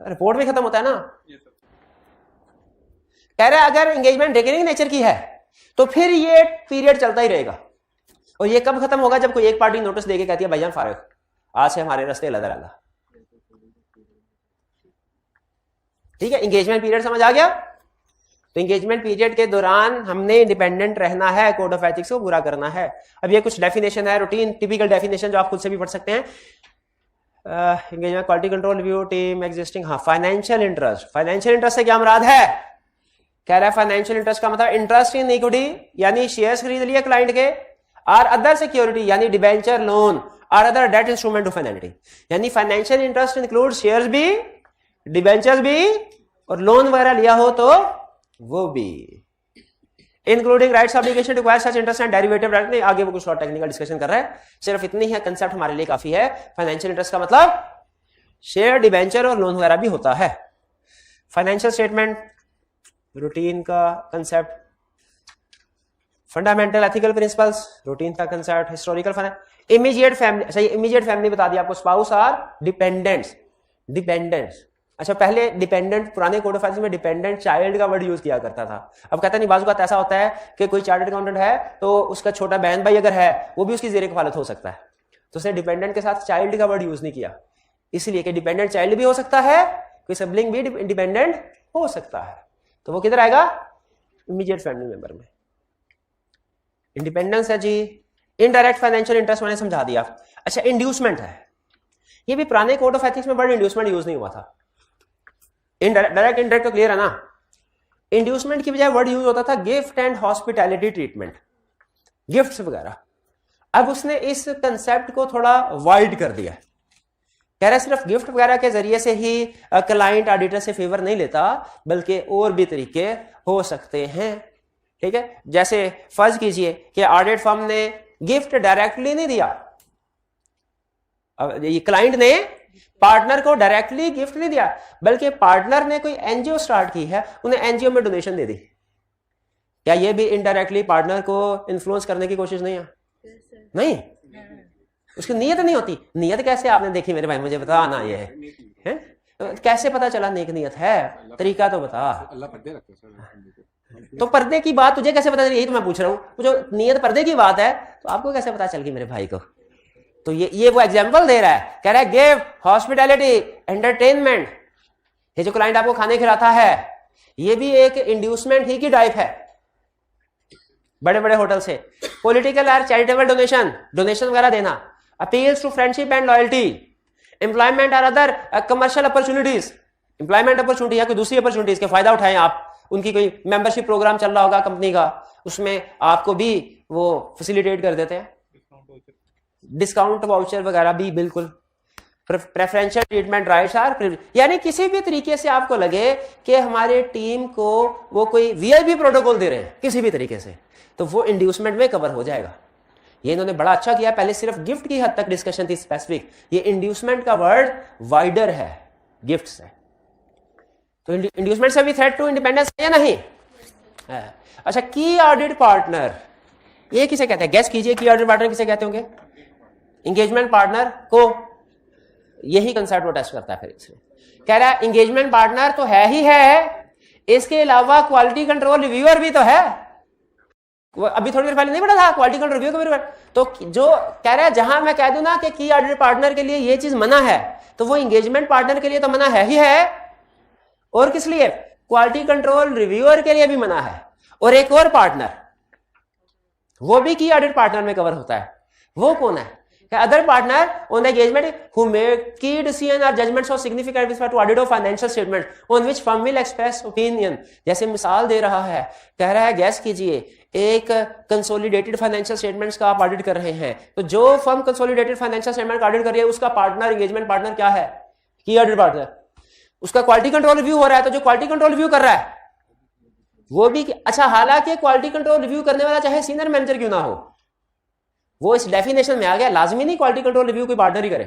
रिपोर्ट भी खत्म होता है ना। कह रहा है अगर एंगेजमेंट रिकरिंग नेचर की है तो फिर ये पीरियड चलता ही रहेगा। और ये कब खत्म होगा? जब कोई एक पार्टी नोटिस देके कहती है भाईजान फारिग, आज से हमारे रास्ते अलग अलग। ठीक है, एंगेजमेंट पीरियड समझ आ गया? तो एंगेजमेंट पीरियड के दौरान हमने इंडिपेंडेंट रहना है, कोड ऑफ एथिक्स को पूरा करना है। अब ये कुछ डेफिनेशन है, रूटीन टिपिकल डेफिनेशन जो आप खुद से भी पढ़ सकते हैं। Engagement quality control review team existing. हाँ, फाइनेंशियल इंटरेस्ट। फाइनेंशियल इंटरेस्ट से क्या मुराद है? कह रहा है फाइनेंशियल इंटरेस्ट का मतलब इंटरेस्ट इन इक्विटी यानी शेयर्स खरीद लिए क्लाइंट के, और अदर सिक्योरिटी यानी डिबेंचर, लोन और other debt instrument of financial. यानी फाइनेंशियल इंटरेस्ट इंक्लूड शेयर्स भी, डिबेंचर्स भी, और लोन वगैरह लिया हो तो वो भी, including rights obligation to acquire such interest and derivative right. नहीं, आगे वो कुछ और टेक्निकल डिस्कशन कर रहा है, सिर्फ इतनी है कंसेप्ट हमारे लिए काफी है। फाइनेंशियल इंटरेस्ट का मतलब शेयर, डिबेंचर और लोन वगैरह भी होता है। फाइनेंशियल स्टेटमेंट रूटीन का concept, fundamental ethical principles routine का concept, historical finance, immediate family. अच्छा, ये इमीडिएट फैमिली बता दिया आपको, स्पाउस और डिपेंडेंट्स। डिपेंडेंट्स, अच्छा पहले डिपेंडेंट, पुराने कोड ऑफ एथिक्स में डिपेंडेंट चाइल्ड का वर्ड यूज किया करता था। अब कहता नहीं, बाजू का ऐसा होता है कि कोई चार्टर्ड अकाउंटेंट है तो उसका छोटा बहन भाई अगर है वो भी उसकी ज़ेरे कफालत हो सकता है, तो उसने डिपेंडेंट के साथ चाइल्ड का वर्ड यूज नहीं किया, इसलिए कि डिपेंडेंट चाइल्ड भी हो सकता है, कोई सिबलिंग भी डिपेंडेंट हो सकता है, तो वो किधर आएगा? इमीडिएट फैमिली मेंबर में। इंडिपेंडेंस है जी। इनडायरेक्ट फाइनेंशियल इंटरेस्ट मैंने समझा दिया। अच्छा, इंड्यूसमेंट है, ये भी पुराने कोड ऑफ एथिक्स में वर्ड इंड्यूसमेंट यूज नहीं हुआ था। डायरेक्ट इनडायरेक्ट तो क्लियर है ना। इंड्यूसमेंट की बजाय वर्ड यूज होता था gift and hospitality treatment, gifts वगैरह। अब उसने इस कंसेप्ट को थोड़ा वाइड कर दिया, कह रहा है सिर्फ गिफ्ट वगैरह के जरिए से ही क्लाइंट ऑडिटर से फेवर नहीं लेता, बल्कि और भी तरीके हो सकते हैं। ठीक है, जैसे फर्ज कीजिए कि ऑडिट फर्म ने गिफ्ट डायरेक्टली नहीं दिया, अब ये क्लाइंट ने पार्टनर को डायरेक्टली गिफ्ट नहीं दिया, बल्कि पार्टनर ने कोई एनजीओ स्टार्ट की है, उन्हें एनजीओ में डोनेशन दे दी, क्या ये भी इनडायरेक्टली पार्टनर को इन्फ्लुएंस करने की कोशिश नहीं है? नहीं, उसकी नीयत नहीं होती। नीयत कैसे आपने देखी मेरे भाई, मुझे बता ना, ये है कैसे पता चला नेक नीयत है? तरीका तो बता। अल्लाह पर्दे रखता है, तो पर्दे की बात तुझे कैसे पता चली? यही तो मैं पूछ रहा हूँ, जो नीयत पर्दे की बात है तो आपको कैसे पता चल गई मेरे भाई को? तो ये वो एग्जांपल दे रहा है, कह रहा है गिफ्ट, हॉस्पिटैलिटी, एंटरटेनमेंट, ये जो क्लाइंट आपको खाने खिलाता है ये भी एक इंड्यूसमेंट ही की टाइप है, बड़े बड़े होटल से। पॉलिटिकल और चैरिटेबल डोनेशन वगैरह देना, appeals to friendship and loyalty, employment और other commercial opportunities, employment opportunity या कोई दूसरी अपॉर्चुनिटीज के फायदा उठाएं आप, उनकी कोई मेंबरशिप प्रोग्राम चल रहा होगा कंपनी का, उसमें आपको भी वो फैसिलिटेट कर देते हैं, डिस्काउंट वाउचर वगैरह भी। बिल्कुल प्रेफरेंशियल ट्रीटमेंट राइट्स आर, यानी किसी भी तरीके से आपको लगे कि हमारे टीम को वो कोई वीआईपी प्रोटोकॉल दे रहे हैं किसी भी तरीके से, तो वो इंड्यूसमेंट में कवर हो जाएगा। ये इन्होंने बड़ा अच्छा किया, पहले सिर्फ गिफ्ट की हद तक डिस्कशन थी स्पेसिफिक, ये इंड्यूसमेंट का वर्ड वाइडर है गिफ्ट से। तो इंड्यूसमेंट से भी थ्रेट टू इंडिपेंडेंस है या नहीं? अच्छा, की ऑडिट पार्टनर ये किसे कहते हैं? गैस कीजिए, की ऑडिट पार्टनर किसे कहते होंगे? इंगेजमेंट पार्टनर को। यही कंसेप्ट वो टेस्ट करता है। फिर इसमें कह रहा है इंगेजमेंट पार्टनर तो है ही है, इसके अलावा क्वालिटी कंट्रोल रिव्यूअर भी तो है। अभी थोड़ी देर पहले नहीं पढ़ा था क्वालिटी कंट्रोल रिव्यू का? तो जो कह रहा है जहां मैं कह दूं ना कि की ऑडिट पार्टनर के लिए ये चीज मना है, तो वो इंगेजमेंट पार्टनर के लिए तो मना है ही है, और किस लिए? क्वालिटी कंट्रोल रिव्यूअर के लिए भी मना है। और एक और पार्टनर, वो भी की ऑडिट पार्टनर में कवर होता है। वो कौन है? Other partner on the engagement who make key decision और judgements of significant with respect to audit of financial statement on which firm will express opinion. जैसे मिसाल दे रहा है, कह रहा है गैस कीजिए, एक कंसोलिडेटेड फाइनेंशियल स्टेटमेंट्स का आप ऑडिट कर रहे हैं, तो जो फर्म कंसोलिडेटेड फाइनेंशियल स्टेटमेंट का ऑडिट कर रही है उसका पार्टनर, एंगेजमेंट पार्टनर क्या है? की ऑडिट पार्टनर। उसका क्वालिटी कंट्रोल रिव्यू हो रहा है, तो जो क्वालिटी कंट्रोल रिव्यू कर रहा है वो भी, अच्छा हालांकि क्वालिटी कंट्रोल रिव्यू करने वाला चाहे सीनियर मैनेजर क्यों ना हो, वो इस डेफिनेशन में आ गया। लाजमी नहीं क्वालिटी कंट्रोल रिव्यू कोई पार्टनर ही करे।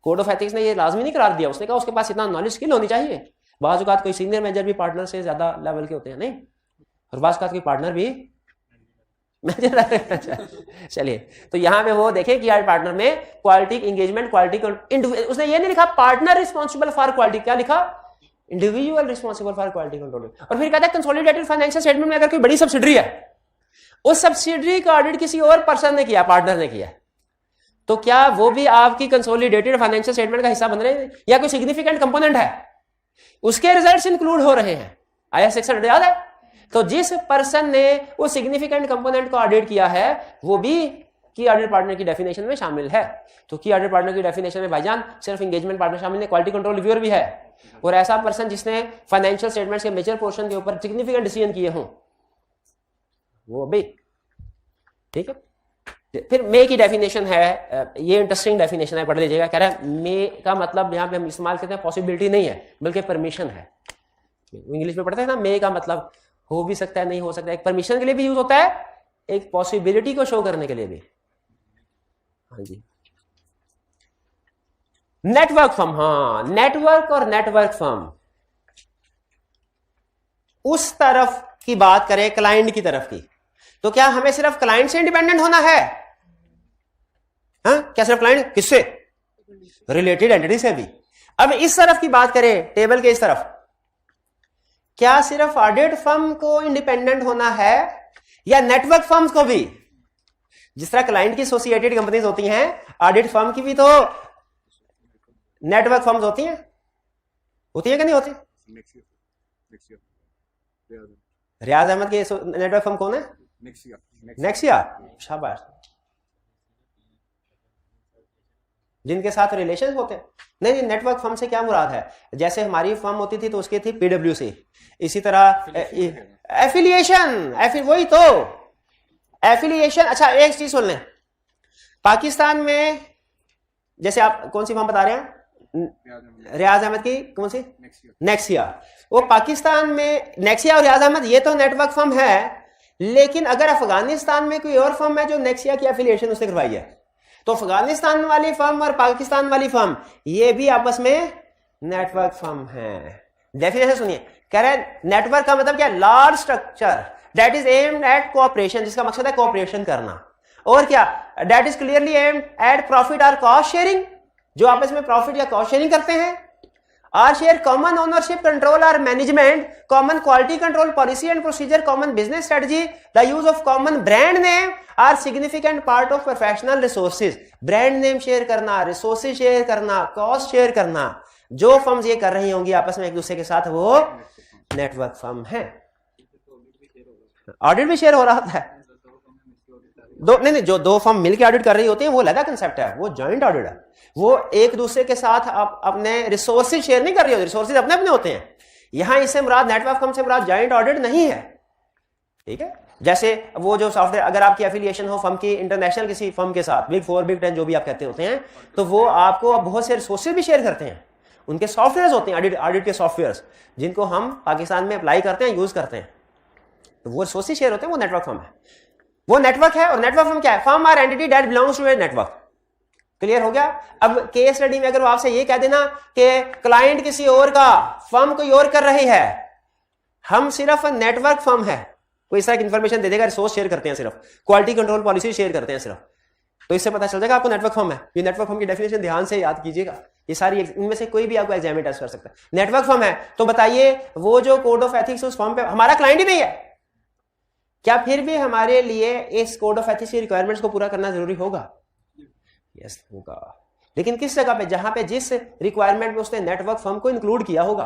कोड ऑफ एथिक्स ने ये लाजमी नहीं करार दिया, उसने कहा उसके पास इतना नॉलेज स्किल होनी चाहिए। बाज़ औक़ात कोई सीनियर मैनेजर भी पार्टनर से ज्यादा लेवल के होते हैं, नहीं, और बाज़ औक़ात कोई पार्टनर भी मैनेजर। चलिए, तो यहां पे वो देखें कि यार पार्टनर में क्वालिटी एंगेजमेंट, क्वालिटी, उसने ये नहीं लिखा पार्टनर रिस्पॉन्सिबल फॉर क्वालिटी, क्या लिखा? Individual responsible for quality control. और फिर कहता है कंसोलिडेटेड फाइनेंशियल स्टेटमेंट में अगर कोई बड़ी सब्सिडरी है, उस सब्सिडरी का ऑडिट किसी और पर्सन ने किया, पार्टनर ने किया, तो क्या वो भी आपकी कंसोलिडेटेड फाइनेंशियल स्टेटमेंट का हिस्सा बन रहे हैं? या कोई सिग्निफिकेंट कंपोनेंट है, उसके रिजल्ट्स इंक्लूड हो रहे हैं? आया 600 याद है? तो जिस पर्सन ने वो सिग्निफिकेंट कंपोनेंट को ऑडिट किया है वो भी की ऑडिट पार्टनर की डेफिनेशन में शामिल है। तो की ऑडिट पार्टनर की डेफिनेशन में भाईजान सिर्फ एंगेजमेंट पार्टनर शामिल है, क्वालिटी कंट्रोल रिव्यूअर भी है, और ऐसा पर्सन जिसने फाइनेंशियल स्टेटमेंट्स के मेजर पोर्शन के ऊपर सिग्निफिकेंट डिसीजन किए हों वो भी। ठीक है, फिर मे की डेफिनेशन है, ये इंटरेस्टिंग डेफिनेशन है, पढ़ लीजिएगा। कह रहा है मे का मतलब यहां पे हम इस्तेमाल करते हैं पॉसिबिलिटी नहीं है बल्कि परमिशन है। इंग्लिश में पढ़ते हैं ना, मे का मतलब हो भी सकता है, नहीं हो सकता है, एक परमिशन के लिए भी यूज होता है, एक पॉसिबिलिटी को शो करने के लिए भी। हाँ जी, नेटवर्क फर्म, हाँ नेटवर्क और नेटवर्क फर्म, उस तरफ की बात करें क्लाइंट की तरफ की, तो क्या हमें सिर्फ क्लाइंट से इंडिपेंडेंट होना है? हाँ, क्या सिर्फ क्लाइंट? किससे? रिलेटेड एंटिटी से भी। अब इस तरफ की बात करें, टेबल के इस तरफ, क्या सिर्फ ऑडिट फर्म को इंडिपेंडेंट होना है या नेटवर्क फर्म्स को भी? जिस तरह क्लाइंट की एसोसिएटेड कंपनीज होती हैं, ऑडिट फर्म की भी तो नेटवर्क फर्म्स होती हैं, होती है कि नहीं होती? रियाज अहमद की नेटवर्क फर्म कौन है? नेक्सिया। शाबाश। जिनके साथ रिलेशन होते हैं। नहीं, नेटवर्क फर्म से क्या मुराद है? जैसे हमारी फर्म होती थी तो उसकी थी पीडब्ल्यूसी, इसी तरह एफिलिएशन, वही तो एफिलिएशन। अच्छा एक चीज सुन लें, पाकिस्तान में जैसे आप कौन सी फर्म बता रहे हैं? रियाज अहमद की कौन सी? नेक्सिया। वो पाकिस्तान में नेक्सिया और रियाज अहमद ये तो नेटवर्क फर्म है, लेकिन अगर अफगानिस्तान में कोई और फर्म है जो नेक्सिया की एफिलिएशन उसने करवाई है, तो अफगानिस्तान वाली फर्म और पाकिस्तान वाली फर्म ये भी आपस में नेटवर्क फर्म है। डेफिनेशन सुनिए, कह रहे हैं नेटवर्क का मतलब क्या? Large structure that is aimed at cooperation, जिसका मकसद है कोऑपरेशन करना, और क्या? That is clearly aimed at profit और कॉस्ट शेयरिंग, जो आपस में प्रॉफिट या कॉस्ट शेयरिंग करते हैं, और शेयर कॉमन ओनरशिप, कंट्रोल और management, common quality control policy and procedure, common business strategy, the use of common brand name are significant part of professional resources. Brand name share करना, resources share करना, cost share करना, जो firms ये कर रही होंगी आपस में एक दूसरे के साथ, वो नेटवर्क फर्म है। ऑडिट भी शेयर हो रहा है, नहीं, जो दो फर्म मिलकर ऑडिट कर रही होती है वो अलग कंसेप्ट है, वो जॉइंट ऑडिट है। वो एक दूसरे के साथ अपने रिसोर्सेज शेयर नहीं कर रही होती, रिसोर्सेज अपने अपने होते हैं। यहां इससे मुराद नेटवर्क फर्म से मुराद जॉइंट ऑडिट नहीं है। ठीक है, जैसे वो जो सॉफ्टवेयर, अगर आपकी एफिलिएशन हो फर्म की इंटरनेशनल किसी फर्म के साथ, बिग 4 बिग 10 जो भी आप कहते होते हैं, तो वो आपको बहुत से रिसोर्सेज भी शेयर करते हैं। उनके सॉफ्टवेयर होते हैं, ऑडिट के सॉफ्टवेयर, जिनको हम पाकिस्तान में अप्लाई करते हैं, यूज करते हैं, तो वो रिसोर्सेज शेयर होते हैं। वो नेटवर्क फर्म है, वो नेटवर्क है। और नेटवर्क फर्म क्या है? Firm or entity that belongs to a network. Clear हो गया? अब केस स्टडी में अगर वो आपसे ये कह देना कि क्लाइंट किसी और का, फर्म कोई और कर रही है, हम सिर्फ नेटवर्क फर्म है, कोई इस तरह की इंफॉर्मेशन दे देगा, रिसोर्स शेयर करते हैं सिर्फ, क्वालिटी कंट्रोल पॉलिसी शेयर करते हैं सिर्फ, तो इससे पता चल जाएगा आपको नेटवर्क फर्म है। ये नेटवर्क फर्म की डेफिनेशन ध्यान से याद कीजिएगा, ये सारी इनमें से कोई भी आपको एग्जाम में टेस्ट कर सकता है। नेटवर्क फर्म है तो बताइए वो जो कोड ऑफ एथिक्स उस फर्म पे हमारा क्लाइंट ही नहीं है, क्या फिर भी हमारे लिए इस कोड ऑफ एथिक्स की रिक्वायरमेंट्स को पूरा करना जरूरी होगा? यस होगा, लेकिन किस जगह पे? जहां पे जिस रिक्वायरमेंट में उसने नेटवर्क फर्म को इंक्लूड किया होगा।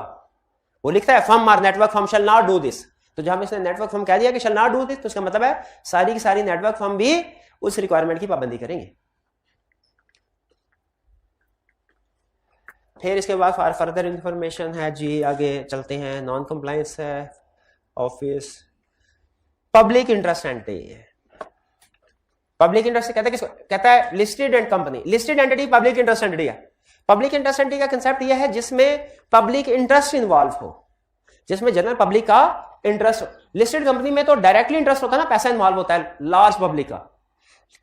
वो लिखता है firm or network firm shall not do this, तो जहां पे इसने नेटवर्क फर्म कह दिया कि शैल नॉट डू दिस, तो उसका मतलब है सारी की सारी नेटवर्क फर्म भी उस रिक्वायरमेंट की पाबंदी करेंगे। फिर इसके बाद फर्दर इंफॉर्मेशन है जी, आगे चलते हैं। नॉन कंप्लायंस है, office, public interest entity. Public interest कहता है किसको? कहता है listed and company, listed entity public interest entity है। पब्लिक इंटरेस्ट एंटिटी का कंसेप्ट यह है जिसमें पब्लिक इंटरेस्ट इन्वॉल्व हो, जिसमें जनरल पब्लिक का इंटरेस्ट हो। लिस्टेड कंपनी में तो डायरेक्टली इंटरेस्ट होता है ना, पैसा इन्वॉल्व होता है लार्ज पब्लिक का।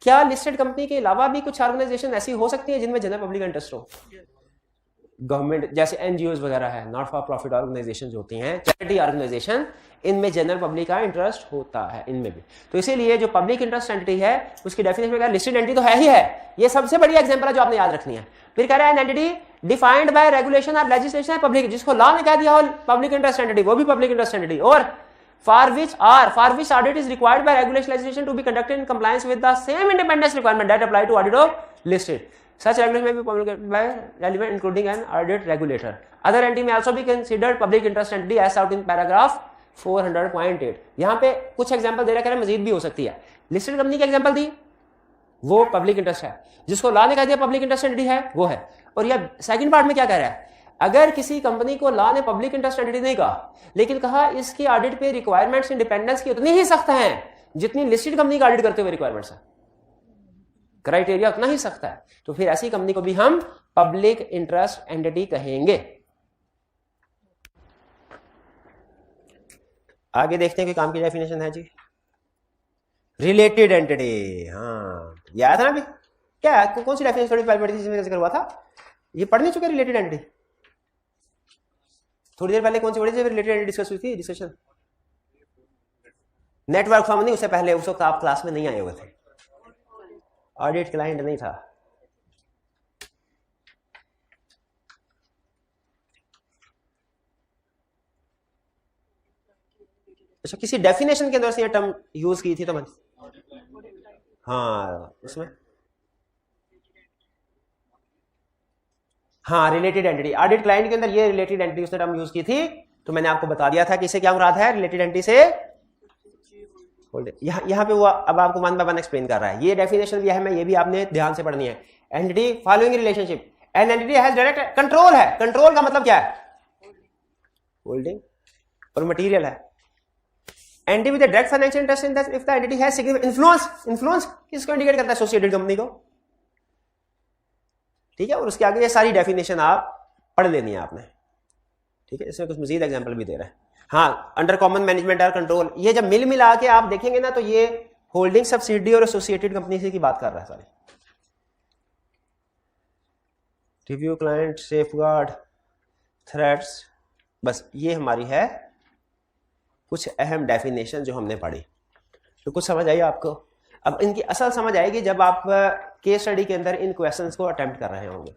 क्या लिस्टेड कंपनी के अलावा भी कुछ ऑर्गेनाइजेशन ऐसी हो सकती है जिनमें जनरल पब्लिक का इंटरेस्ट हो? गवर्नमेंट जैसे एनजीओज वगैरह है, नॉट फॉर प्रॉफिट ऑर्गेनाइजेशन जो होती हैं, चैरिटी ऑर्गेनाइजेशन, इनमें जनरल पब्लिक का इंटरेस्ट होता है इनमें भी। तो इसीलिए जो पब्लिक इंटरेस्ट एंटिटी है उसकी डेफिनेशन में लिस्टेड एंटिटी तो है ही है, ये सबसे बड़ी एग्जांपल है जो आपने याद रखनी है। फिर कह रहा है एंटिटी डिफाइंड बाय रेगुलेशन और लेजिस्लेशन है पब्लिक, जिसको लॉ ने कह दिया हो पब्लिक इंटरेस्ट एंटिटी, वो भी पब्लिक इंटरेस्ट एंटिटी। और for which audit is required by regulation legislation to be conducted in compliance with the same independence requirement that apply to audit of listed. Such regulation may be promulgated by relevant including an audit regulator. Other entity may also be considered public interest entity as out in paragraph 400.8. यहाँ पे कुछ example दे रखा है, मजीद भी हो सकती है। Listed company की एग्जांपल दी, वो पब्लिक इंटरेस्ट है, जिसको लॉ ने कह दिया पब्लिक इंटरेस्ट एंटिटी है, वो है। और यह सेकंड पार्ट में क्या कह रहा है? अगर किसी कंपनी को लॉ ने पब्लिक इंटरेस्ट एंटिटी नहीं कहा, लेकिन कहा इसकी ऑडिट पे रिक्वायरमेंट्स इंडिपेंडेंस की उतनी ही सख्त हैं जितनी लिस्टेड कंपनी का ऑडिट करते हुए रिक्वायरमेंट्स है, क्राइटेरिया उतना ही सख्त है, तो फिर ऐसी कंपनी को भी हम पब्लिक इंटरेस्ट एंटिटी कहेंगे। आगे देखते हैं कि काम की डेफिनेशन है जी, रिलेटेड एंटिटी। हाँ ये आया था ना अभी, क्या कौन सी डेफिनेशन थोड़ी पहले पढ़ी थी जिसमें जिक्र हुआ था? ये पढ़ नहीं चुके रिलेटेड एंटिटी? थोड़ी देर पहले कौन सी पढ़ी थी रिलेटेड एंटिटी डिस्कस हुई थी? डिस्कशन नेटवर्क फर्म नहीं, उससे पहले उस वक्त आप क्लास में नहीं आए हुए थे, ऑडिट क्लाइंट नहीं था। अच्छा किसी डेफिनेशन के अंदर से ये टर्म यूज की थी तो हाँ उसमें हाँ रिलेटेड एंटिटी, ऑडिट क्लाइंट के अंदर ये रिलेटेड एंटिटी उसने टर्म यूज की थी, तो मैंने आपको बता दिया था कि इससे क्या मुराद है रिलेटेड एंटिटी से। यहाँ पे वो अब आपको वन बाय वन एक्सप्लेन कर रहा है, ये डेफिनेशन भी है, मैं ये भी आपने ध्यान से पढ़नी है। Entity following relationship, an entity has direct control है, कंट्रोल का मतलब क्या है? होल्डिंग और मटेरियल है। Entity with direct financial interest in that if the entity has significant influence, influence किसको इंडिकेट करता है? एसोसिएटेड कंपनी को, ठीक है। और उसके आगे ये सारी डेफिनेशन आप पढ़ लेनी है आपने, ठीक है। इसमें कुछ मजीद एग्जांपल भी दे रहे हैं। हाँ अंडर कॉमन मैनेजमेंट और कंट्रोल, ये जब मिल मिला के आप देखेंगे ना तो ये होल्डिंग सब्सिडी और एसोसिएटेड कंपनी से की बात कर रहा है सारी। रिव्यू क्लाइंट सेफगार्ड थ्रेट्स, बस ये हमारी है कुछ अहम डेफिनेशन जो हमने पढ़ी। तो कुछ समझ आई आपको? अब इनकी असल समझ आएगी जब आप केस स्टडी के अंदर इन क्वेश्चंस को अटेम्प्ट कर रहे होंगे,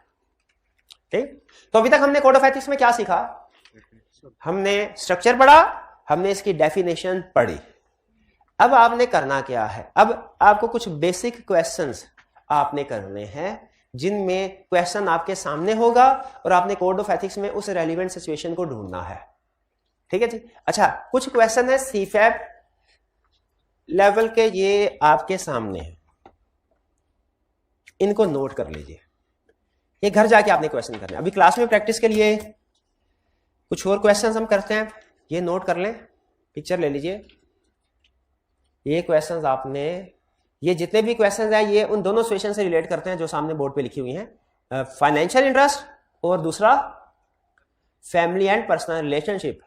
ठीक। तो अभी तक हमने कोड ऑफ एथिक्स में क्या सीखा? हमने स्ट्रक्चर पढ़ा, हमने इसकी डेफिनेशन पढ़ी। अब आपने करना क्या है? अब आपको कुछ बेसिक क्वेश्चंस आपने करने हैं जिनमें क्वेश्चन आपके सामने होगा और आपने कोड ऑफ एथिक्स में उस रेलिवेंट सिचुएशन को ढूंढना है, ठीक है जी। अच्छा कुछ क्वेश्चन है सीफैप लेवल के, ये आपके सामने है, इनको नोट कर लीजिए, ये घर जाके आपने क्वेश्चन करने। अभी क्लास में प्रैक्टिस के लिए कुछ और क्वेश्चंस हम करते हैं, ये नोट कर लें, पिक्चर ले लीजिए। ये क्वेश्चंस आपने, ये जितने भी क्वेश्चंस हैं ये उन दोनों सिचुएशन से रिलेट करते हैं जो सामने बोर्ड पे लिखी हुई हैं, फाइनेंशियल इंटरेस्ट और दूसरा फैमिली एंड पर्सनल रिलेशनशिप।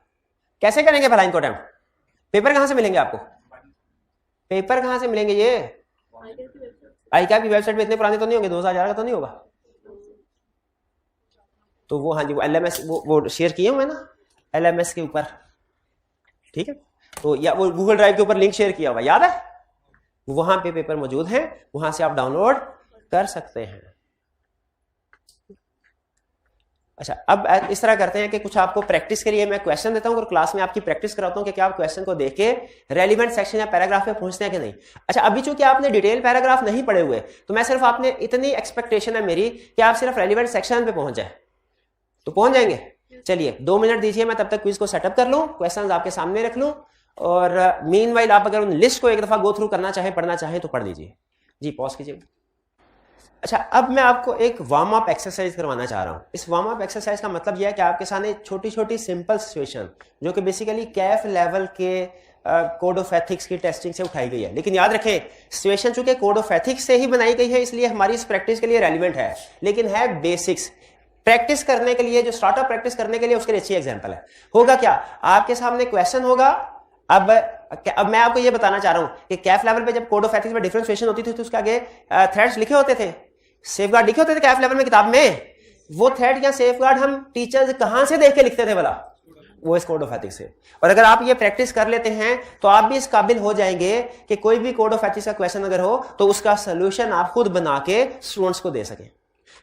कैसे करेंगे भला इनको अटेम्प्ट? पेपर कहां से मिलेंगे आपको? पेपर कहां से मिलेंगे? ये आईकैप की वेबसाइट में इतने पुराने तो नहीं होंगे, 2011 का तो नहीं होगा? तो वो, हाँ जी, वो LMS वो शेयर किए हुए ना LMS के ऊपर, ठीक है? तो या वो गूगल ड्राइव के ऊपर लिंक शेयर किया हुआ, याद है? वहां पे पेपर मौजूद है, वहां से आप डाउनलोड कर सकते हैं। अच्छा, अब इस तरह करते हैं कि कुछ आपको प्रैक्टिस के लिए मैं क्वेश्चन देता हूं और क्लास में आपकी प्रैक्टिस कराता हूं कि क्या आप क्वेश्चन को देख के रेलिवेंट सेक्शन या पैराग्राफ पे पहुंचते हैं कि नहीं। अच्छा, अभी चूंकि आपने डिटेल पैराग्राफ नहीं पढ़े हुए तो मैं सिर्फ, आपने इतनी एक्सपेक्टेशन है मेरी कि आप सिर्फ रेलिवेंट सेक्शन पे पहुंच जाए, तो पहुंच जाएंगे। चलिए 2 मिनट दीजिए, मैं तब तक क्विज को सेटअप कर लूं, क्वेश्चंस आपके सामने रख लूं, और मीनवाइल आप अगर उन लिस्ट को एक दफा गो थ्रू करना चाहें, पढ़ना चाहें तो पढ़ लीजिए। जी पॉज कीजिए। अच्छा, अब मैं आपको एक वार्म अप एक्सरसाइज करवाना चाह रहा हूं। इस वार्म अप एक्सरसाइज का मतलब यह है कि आपके सामने छोटी छोटी सिंपल सिचुएशन जो कि बेसिकली कैफ लेवल के कोड ऑफ एथिक्स की टेस्टिंग से उठाई गई है, लेकिन याद रखें सिचुएशन चूंकि कोड ऑफ एथिक्स से ही बनाई गई है इसलिए हमारी इस प्रैक्टिस के लिए रेलिवेंट है, लेकिन है बेसिक्स। प्रैक्टिस करने के लिए, जो स्टार्टअप प्रैक्टिस करने के लिए, उसके लिए अच्छी एग्जांपल है। होगा क्या, आपके सामने क्वेश्चन होगा। अब मैं आपको ये बताना चाह रहा हूं कि कैफ लेवल पे जब कोड ऑफ एथिक्स में डिफरेंट सिचुएशन होती थी तो उसके आगे थ्रेड्स लिखे होते थे, सेफगार्ड लिखे होते थे कैफ लेवल में किताब में। वो थ्रेड या सेफगार्ड हम टीचर्स कहां से देख के लिखते थे भला? वो इस कोड ऑफ एथिक्स से। और अगर आप ये प्रैक्टिस कर लेते हैं तो आप भी इस काबिल हो जाएंगे कि कोई भी कोड ऑफ एथिक्स का क्वेश्चन अगर हो तो उसका सोल्यूशन आप खुद बना के स्टूडेंट्स को दे सकें।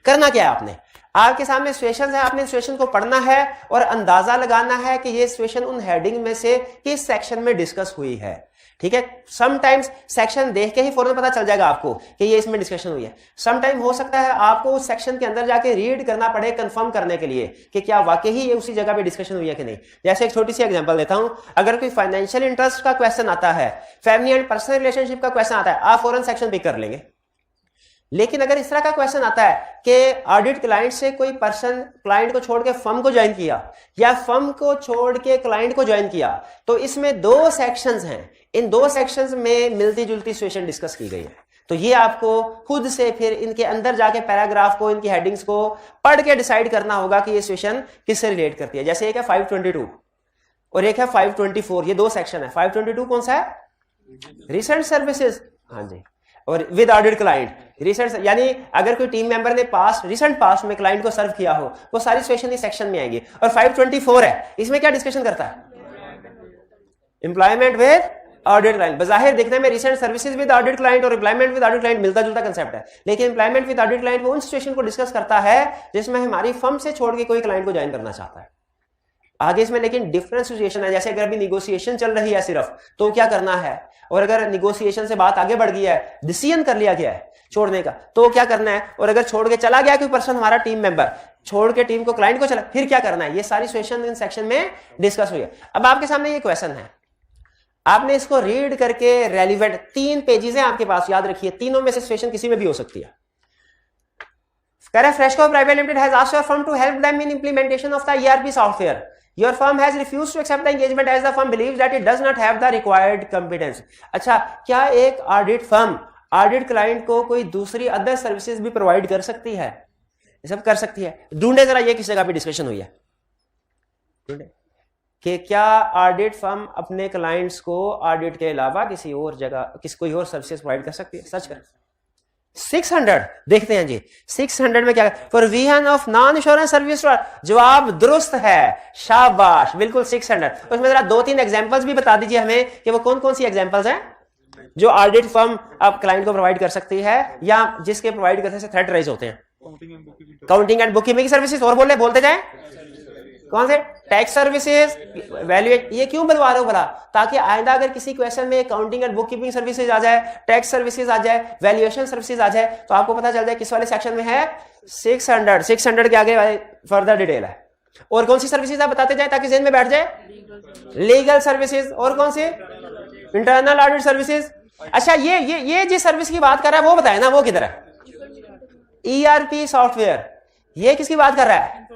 करना क्या है, आपने, आपके सामने सिचुएशन है, आपने सिचुएशन को पढ़ना है और अंदाजा लगाना है कि ये सिचुएशन उन हेडिंग में से किस सेक्शन में डिस्कस हुई है। ठीक है, समटाइम्स सेक्शन देख के ही फौरन पता चल जाएगा आपको कि ये इसमें डिस्कशन हुई है। समटाइम हो सकता है आपको उस सेक्शन के अंदर जाके रीड करना पड़े कंफर्म करने के लिए कि क्या वाकई ही ये उसी जगह पे डिस्कशन हुई है कि नहीं। जैसे एक छोटी सी एग्जांपल देता हूं, अगर कोई फाइनेंशियल इंटरेस्ट का क्वेश्चन आता है, फैमिली एंड पर्सनल रिलेशनशिप का क्वेश्चन आता है, आप फौरन सेक्शन पिक कर लेंगे। लेकिन अगर इस तरह का क्वेश्चन आता है कि ऑडिट क्लाइंट से कोई पर्सन क्लाइंट को छोड़ के फर्म को ज्वाइन किया या फर्म को छोड़ के क्लाइंट को ज्वाइन किया, तो इसमें 2 सेक्शंस हैं, इन 2 सेक्शंस में मिलती जुलती सिचुएशन डिस्कस की गई है। तो ये आपको खुद से फिर इनके अंदर जाके पैराग्राफ को, इनकी हेडिंग्स को पढ़ के डिसाइड करना होगा कि ये सिचुएशन किससे रिलेट करती है। जैसे एक है 522 और एक है 524, ये 2 सेक्शन है। 522 कौन सा है? रिसेंट सर्विसेज, हाँ जी, और विद ऑडिट क्लाइंट रिसेंट, यानी अगर कोई टीम मेंबर ने रिसेंट पास्ट में क्लाइंट को सर्व किया हो, वो सारी सिचुएशन इस सेक्शन में आएंगी। और 524 है, इसमें क्या डिस्कशन करता है? Employment with audit client. बजाहिर देखने में recent services with audit client और एम्प्लॉयमेंट विद ऑडिट क्लाइंट मिलता जुलता कंसेप्ट है, लेकिन एम्प्लॉयमेंट विद ऑडिट क्लाइंट वो उन सिचुएशन को डिस्कस करता है जिसमें हमारी फर्म से छोड़ के कोई क्लाइंट को ज्वाइन करना चाहता है। आगे इसमें लेकिन डिफरेंट सिचुएशन है, जैसे अगर अभी निगोशिएशन चल रही है सिर्फ, तो क्या करना है, और अगर निगोशिएशन से बात आगे बढ़ गई है, डिसीजन कर लिया गया है छोड़ने का, तो क्या करना है, और अगर छोड़ के चला गया कोई पर्सन, हमारा टीम मेंबर छोड़ के टीम को क्लाइंट को चला, फिर क्या करना है, ये सारी सिचुएशन इन सेक्शन में डिस्कस हुई है। अब आपके सामने ये क्वेश्चन है, आपने इसको रीड करके रेलिवेंट 3 पेजेस हैं आपके पास, याद रखिए, तीनों में से सिचुएशन किसी में भी हो सकती है। Freshco Private Limited has asked your firm to help them in implementation of the ERP software. Your firm has refused to accept the engagement as the firm believes that it does not have the required competence. अच्छा, क्या एक audit firm audit client को कोई दूसरी other services भी provide कर सकती है? ये सब कर सकती है। ढूंढे जरा ये किस जगह पे डिस्कशन हुई है, ढूंढे कि क्या ऑडिट फर्म अपने क्लाइंट्स को ऑडिट के अलावा किसी और जगह कोई और सर्विसेज प्रोवाइड कर सकती है। सर्च कर 600 देखते हैं जी, 600 में क्या, provision of non insurance service. जवाब दुरुस्त है, शाबाश, बिल्कुल 600। उसमें जरा 2-3 एग्जांपल्स भी बता दीजिए हमें कि वो कौन कौन सी एग्जांपल्स हैं जो ऑडिट फर्म अब क्लाइंट को प्रोवाइड कर सकती है या जिसके प्रोवाइड करने से थ्रेट राइज होते हैं। Counting and book keeping services, और बोलते जाए कौन से, टैक्स सर्विसेज, वैल्यूएट। ये क्यों बनवा रहे हो भला? ताकि आइंदा अगर किसी क्वेश्चन में accounting and book keeping services आ जाए, टैक्स सर्विसेज आ जाए, वैल्यूएशन सर्विसेज आ जाए, तो आपको पता चल जाए किस वाले सेक्शन में है। 600 के आगे फर्दर डिटेल है। और कौन सी सर्विसेज आप बताते जाए ताकि जेहन में बैठ जाए। लीगल सर्विसेज, और कौन सी, इंटरनल ऑडिट सर्विसेज। अच्छा, ये जिस सर्विस की बात कर रहा है वो बताए ना, वो किधर है? ERP software. ये किसकी बात कर रहा है?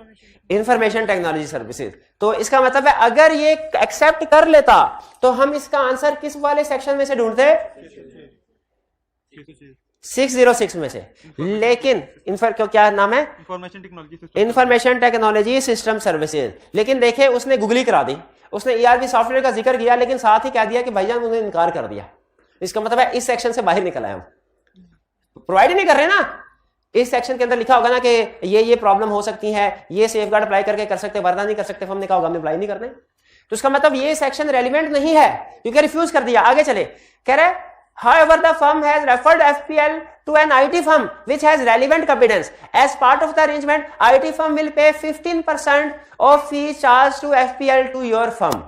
Information technology services. तो इसका मतलब है अगर ये एक्सेप्ट कर लेता तो हम इसका आंसर किस वाले सेक्शन में से ढूंढते? 606 में से। लेकिन क्या नाम है? Information technology system services. लेकिन देखे उसने गूगली करा दी, उसने ईआरपी सॉफ्टवेयर का जिक्र किया, लेकिन साथ ही कह दिया कि भाईजान मुझे इनकार कर दिया। इसका मतलब है इस सेक्शन से बाहर निकल आए हम, प्रोवाइड ही नहीं कर रहे ना। इस सेक्शन के अंदर लिखा होगा ना कि ये प्रॉब्लम हो सकती है, ये सेफगार्ड अप्लाई करके कर सकते, वरना नहीं कर सकते, हमने कहा होगा हमने अप्लाई नहीं करने। तो इसका मतलब ये सेक्शन रेलिवेंट नहीं है क्योंकि रिफ्यूज कर दिया। आगे चले, कह रहे however the firm has referred FPL to an IT firm which has relevant competence. As part of the arrangement, IT firm will pay 15% of fees charged to FPL to your firm.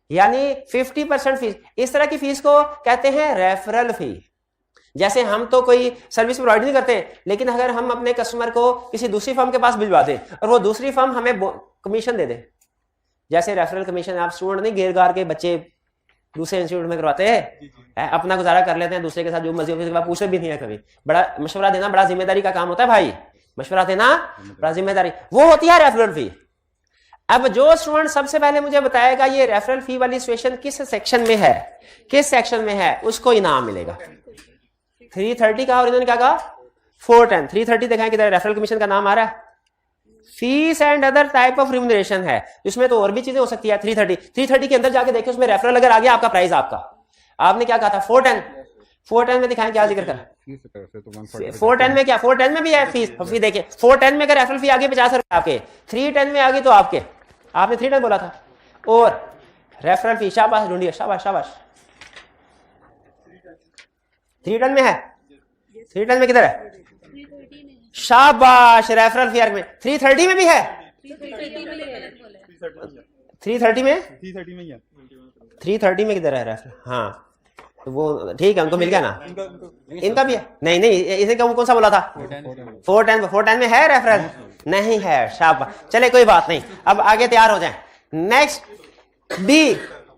यानी 50% fees. इस तरह की fees को कहते हैं referral fee. जैसे हम तो कोई सर्विस प्रोवाइड नहीं करते, लेकिन अगर हम अपने कस्टमर को किसी दूसरी फर्म के पास भिजवा दें और वो दूसरी फर्म हमें कमीशन दे दे, जैसे रेफरल कमीशन, आप स्टूडेंट नहीं घेर घार के बच्चे दूसरे इंस्टीट्यूट में करवाते हैं, अपना गुजारा कर लेते हैं दूसरे के साथ, जो मर्जी उसके बाद पूछे भी नहीं है कभी। बड़ा मशवरा देना बड़ा जिम्मेदारी का काम होता है भाई, मशवरा देना बड़ा जिम्मेदारी, वो होती है रेफरल फी। अब जो स्टूडेंट सबसे पहले मुझे बताएगा ये रेफरल फी वाली सिचुएशन किस सेक्शन में है, किस सेक्शन में है, उसको इनाम मिलेगा। 330 का और इन्होंने क्या कहा 410। 330 दिखाएं किधर, रेफरल कमीशन का नाम आ रहा है, fees and other type of remuneration है, जिसमें तो और भी चीजें हो सकती है। 330 के अंदर जाके देखिए उसमें रेफरल अगर आ गया आपका प्राइस, आपका आपने क्या कहा था 410 में दिखाएं क्या जिक्र कर 410 में क्या, 410 में भी है फीस। फी देखिए 410 में अगर रेफरल फी आ गई 50 रुपए आपके, 310 में आ गई तो आपके, आपने 310 बोला था, और रेफरल फी, शाबाश ढूंढिए, शाबाश शाबाश, 310 में है, 310 में किधर है, शाबाश, रेफरल फी में 330 में भी है, 330 में 330 में किधर है रेफरल, हाँ तो वो ठीक है, उनको मिल गया ना, इनका भी है, नहीं इसे कौन सा बोला था 410 में है रेफरल, नहीं है, शाबाश, चले कोई बात नहीं, अब आगे तैयार हो जाए। Next B,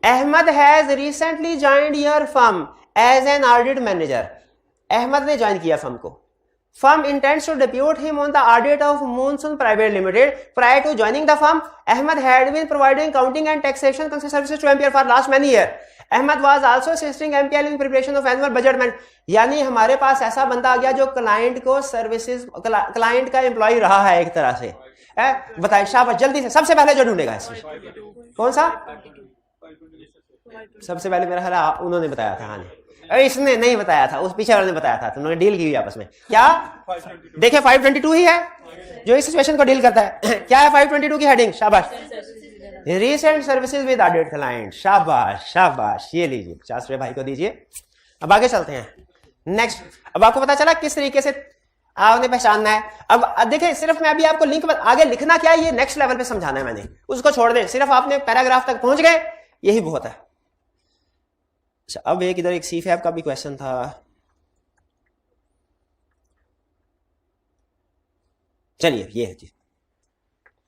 Ahmad has recently joined your firm as an audit manager. Ahmad ने ज्वाइन किया फर्म को, firm intends to depute him on the audit of Monsoon Private Limited. Prior to joining the firm, Ahmed had been providing accounting and taxation services to MPL for last many years. Ahmed was also assisting MPL in preparation of annual budget man. यानी हमारे पास ऐसा बंदा आ गया जो client को services, client का employ रहा है एक तरह से। बताइए शाबाश, जल्दी से सबसे पहले जो ढूंढेगा इसमें कौन सा, सबसे पहले मेरा ख्याल उन्होंने बताया था, हाँ इसने नहीं बताया था, उस पीछे वाले ने बताया था, तुमने डील की हुई आपस में। क्या देखिए 522 ही है जो इस सिचुएशन को डील करता है। क्या है 522 की हेडिंग, शाबाश, recent services with audit client, शाबाश शाबाश, ये लीजिए 50 रुपए भाई को दीजिए। अब आगे चलते हैं नेक्स्ट। अब आपको पता चला किस तरीके से आपने पहचानना है। अब देखिए सिर्फ मैं अभी आपको लिंक आगे लिखना क्या है ये नेक्स्ट लेवल पे समझाना है मैंने, उसको छोड़ दें, सिर्फ आपने पैराग्राफ तक पहुंच गए यही बहुत है। अच्छा, अब एक इधर एक सीफैब का भी क्वेश्चन था, चलिए ये है जी।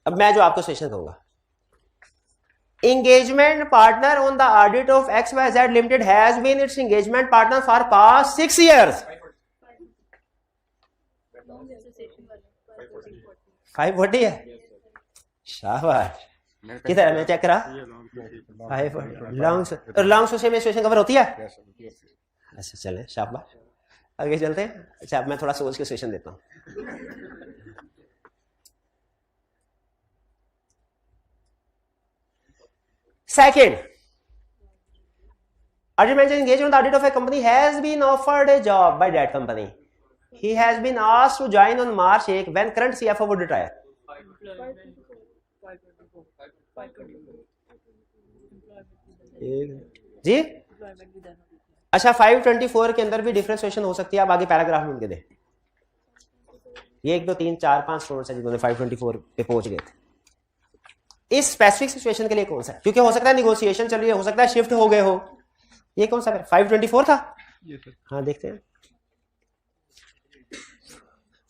अब मैं जो आपको सेशन कहूंगा, engagement partner on the audit of XYZ Limited has been its engagement partner for past 6 years. 540 है, शाबाश, किधर है, मैं चेक करा, लॉन्ग से में सिचुएशन कवर होती है। अच्छा चले शाबाश, आगे चलते हैं। अच्छा अब मैं थोड़ा सोच के सेशन देता हूं। Second, audit manager engaged on the audit of a company has been offered a job by that company. He has been asked to join on March 1 when current CFO would retire. जी अच्छा 524 के अंदर भी differentiation हो सकती है। आप आगे paragraph में उनके दे, ये 1 2 3 4 5 स्टूडेंट्स हैं जिन्होंने 524 पे पहुंच गए थे। इस स्पेसिफिक सिचुएशन के लिए कौन सा है, क्योंकि हो सकता है निगोशिएशन चल रही है, हो सकता है शिफ्ट हो गए हो, ये कौन सा है 524 था। हाँ देखते हैं,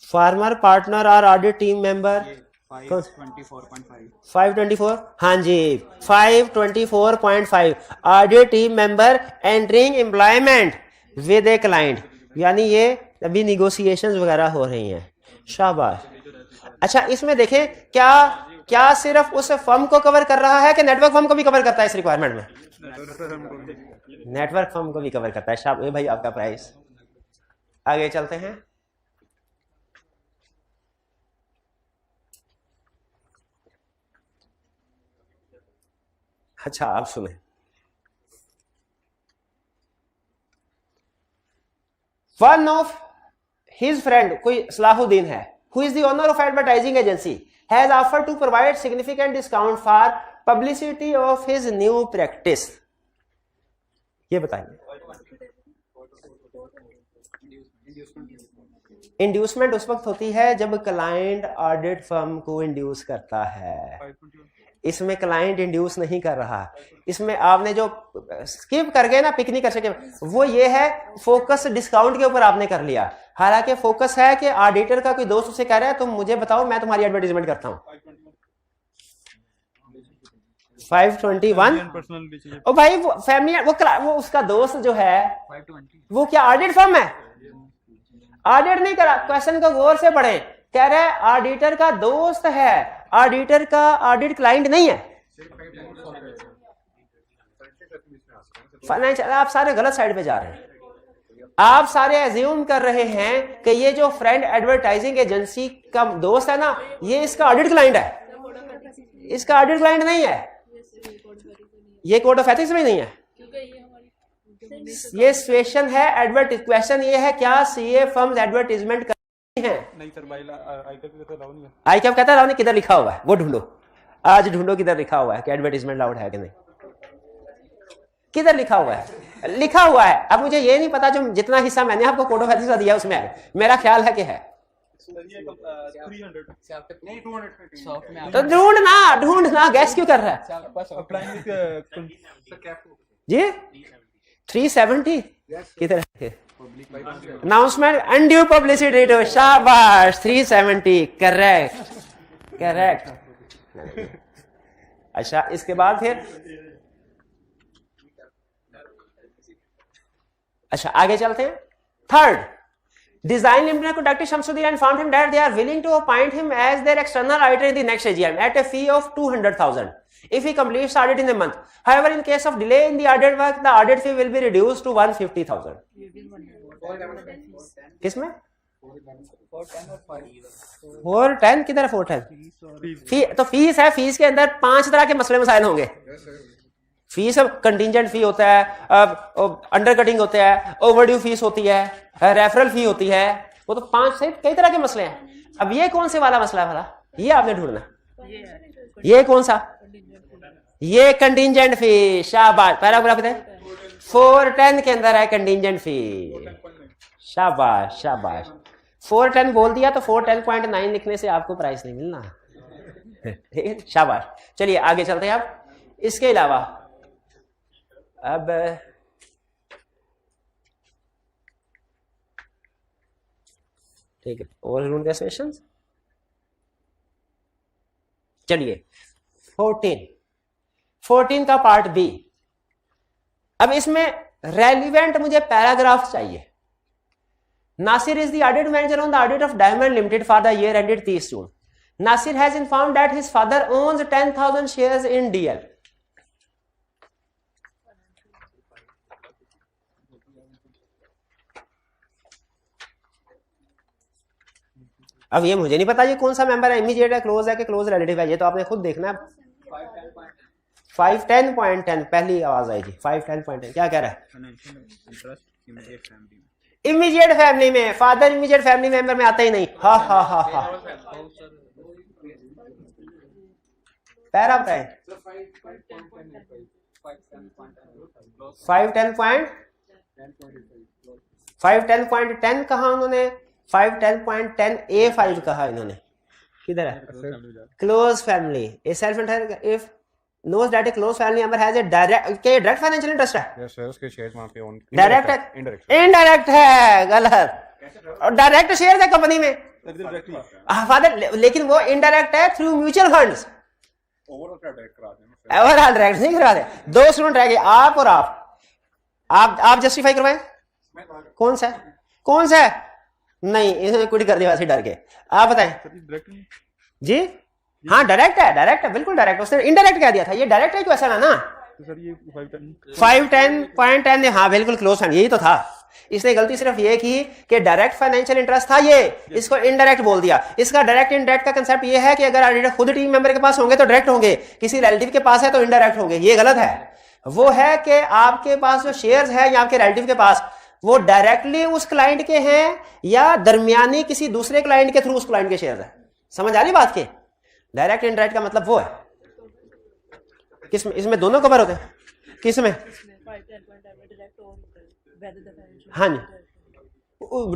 फार्मर पार्टनर और ऑडिट टीम मेंबर 524, हाँ जी 524.5 audit team member entering employment with a client, यानी ये अभी निगोशिएशंस वगैरह हो रही हैं, शाबाश। अच्छा इसमें देखें क्या क्या सिर्फ उस फर्म को कवर कर रहा है कि नेटवर्क फर्म को भी कवर करता है इस रिक्वायरमेंट में? नेटवर्क फर्म को भी कवर करता है। शाबाश भाई, आपका प्राइस। आगे चलते हैं। अच्छा, आप सुने, वन ऑफ हिज फ्रेंड, कोई सलाहुद्दीन है, who is the owner of advertising agency, has offered to provide significant discount for publicity of his new practice. ये बताइए, इंड्यूसमेंट उस वक्त होती है जब क्लाइंट ऑडिट फर्म को इंड्यूस करता है। इसमें क्लाइंट इंड्यूस नहीं कर रहा, इसमें आपने जो स्किप कर गए ना, पिक नहीं कर सके, वो ये है फोकस डिस्काउंट के ऊपर आपने कर लिया। हालांकि फोकस है कि ऑडिटर का कोई दोस्त उसे कह रहा है तुम मुझे बताओ, मैं तुम्हारी एडवर्टाइजमेंट करता हूं। 521 ओ भाई, वो फैमिली, वो उसका दोस्त जो है 520 वो क्या ऑडिट फर्म है? ऑडिट नहीं करा, क्वेश्चन को गौर से पढ़े। कह रहे हैं ऑडिटर का दोस्त है, ऑडिटर का ऑडिट क्लाइंट नहीं है। फाइनेंशियल, आप सारे गलत साइड पे जा रहे हैं। आप सारे एज्यूम कर रहे हैं कि ये जो फ्रेंड एडवर्टाइजिंग एजेंसी का दोस्त है ना, ये इसका ऑडिट क्लाइंट है। इसका ऑडिट क्लाइंट नहीं है, ये कोड ऑफ एथिक्स में नहीं है। ये सिचुएशन है एडवर्टाइज। क्वेश्चन ये है क्या सीए फर्म्स एडवर्टाइजमेंट करती हैं? नहीं सर भाई, आई क्या कहता है, किधर लिखा हुआ है वो ढूंढो, आज ढूंढो किधर लिखा हुआ है कि एडवर्टाइजमेंट लाउड है कि नहीं। किधर लिखा हुआ है? लिखा हुआ है। अब मुझे ये नहीं पता, जो जितना हिस्सा मैंने आपको कोड ऑफ एथिक्स का दिया उसमें है, मेरा ख्याल है कि है। तो ढूंढना गैस क्यों कर रहा है जी? 370 किधर है? अनाउंसमेंट अनड्यू पब्लिसिटी टू, शाबाश, 370 करेक्ट। अच्छा, इसके बाद फिर अच्छा आगे चलते हैं। Third, design limited contacted Shamsuddin and informed him that they are willing to appoint him as their external auditor in the next AGM at a fee of 200,000 if he completes audit in a month. However, in case of delay in the audit work, the audit fee will be reduced to 150,000. किसमें? 410 किधर है? 410 तो fees है। Fees के अंदर 5 तरह के मसले मसाइल होंगे। फीस कंटिजेंट फी होता है, अंडर कटिंग होता है, ओवरड्यू फीस होती है, रेफरल फी होती है, वो तो 5 से कई तरह के मसले हैं। अब ये कौन से वाला मसला वाला, ये आपने ढूंढना। ये कौन सा? ये कंटिजेंट फी। शाबाश, पैराग्राफ है 410 के अंदर है कंटिजेंट फी। शाबाश शाबाश, 410 बोल दिया तो 410.9 लिखने से आपको प्राइस नहीं मिलना। ठीक है, शाबाश। चलिए आगे चलते हैं। आप इसके अलावा अब ठीक है, और ढूंढते हैं क्वेश्चंस। चलिए 14 का पार्ट बी। अब इसमें रेलिवेंट मुझे पैराग्राफ चाहिए। Nasir is the audit manager on the audit of Diamond Limited for the year ended 30 June. Nasir has informed that his father owns 10,000 shares in DL. अब ये मुझे नहीं पता ये कौन सा मेंबर है, इमीडिएट है, क्लोज है कि क्लोज रिलेटिव है, ये तो आपने खुद देखना है। 510.10 पहली आवाज आई थी। 510.10 क्या कह रहा है? इमीडिएट फैमिली में, फादर इमीडिएट फैमिली मेंबर में आता ही नहीं। हा हा हा हा, पैरा बताए 510.10 कहा उन्होंने? 510.10A5 कहा इन्होंने। किधर है? Close family. A self if knows that a close family member has a direct financial interest है। यस सर, उसके शेयर्स वहां पे ओन डायरेक्ट है, इनडायरेक्ट है, गलत। और डायरेक्ट शेयर है कंपनी में फादर, लेकिन वो इनडायरेक्ट है through mutual funds. Overall direct नहीं करा दे। 2 स्टूडेंट रह गए, आप और आप जस्टिफाई करवाएं। कौन सा नहीं, इन्होंने कुछ कर दिया वैसे डर के। आप बताएं जी। हाँ डायरेक्ट है बिल्कुल डायरेक्ट, उसने इनडायरेक्ट कह दिया था, ये डायरेक्ट है क्वेश्चन है ना। तो सर ये 510.10 हाँ बिल्कुल क्लोज फ्रेंड, यही तो था। इसने गलती सिर्फ ये की कि डायरेक्ट फाइनेंशियल इंटरेस्ट था ये, इसको इनडायरेक्ट बोल दिया। इसका डायरेक्ट इनडायरेक्ट का कंसेप्ट ये है कि अगर खुद टीम मेंबर के पास होंगे तो डायरेक्ट होंगे, किसी रिलेटिव के पास है तो इनडायरेक्ट होंगे, ये गलत है। वो है कि आपके पास जो शेयर्स है या आपके रिलेटिव के पास, वो डायरेक्टली उस क्लाइंट के हैं या दरमियानी किसी दूसरे क्लाइंट के थ्रू उस क्लाइंट के शेयर्स है। समझ आ रही बात के? डायरेक्ट इनडायरेक्ट का मतलब वो है। किसमें? इसमें दोनों कवर होते हैं। किसमें? हाँ जी,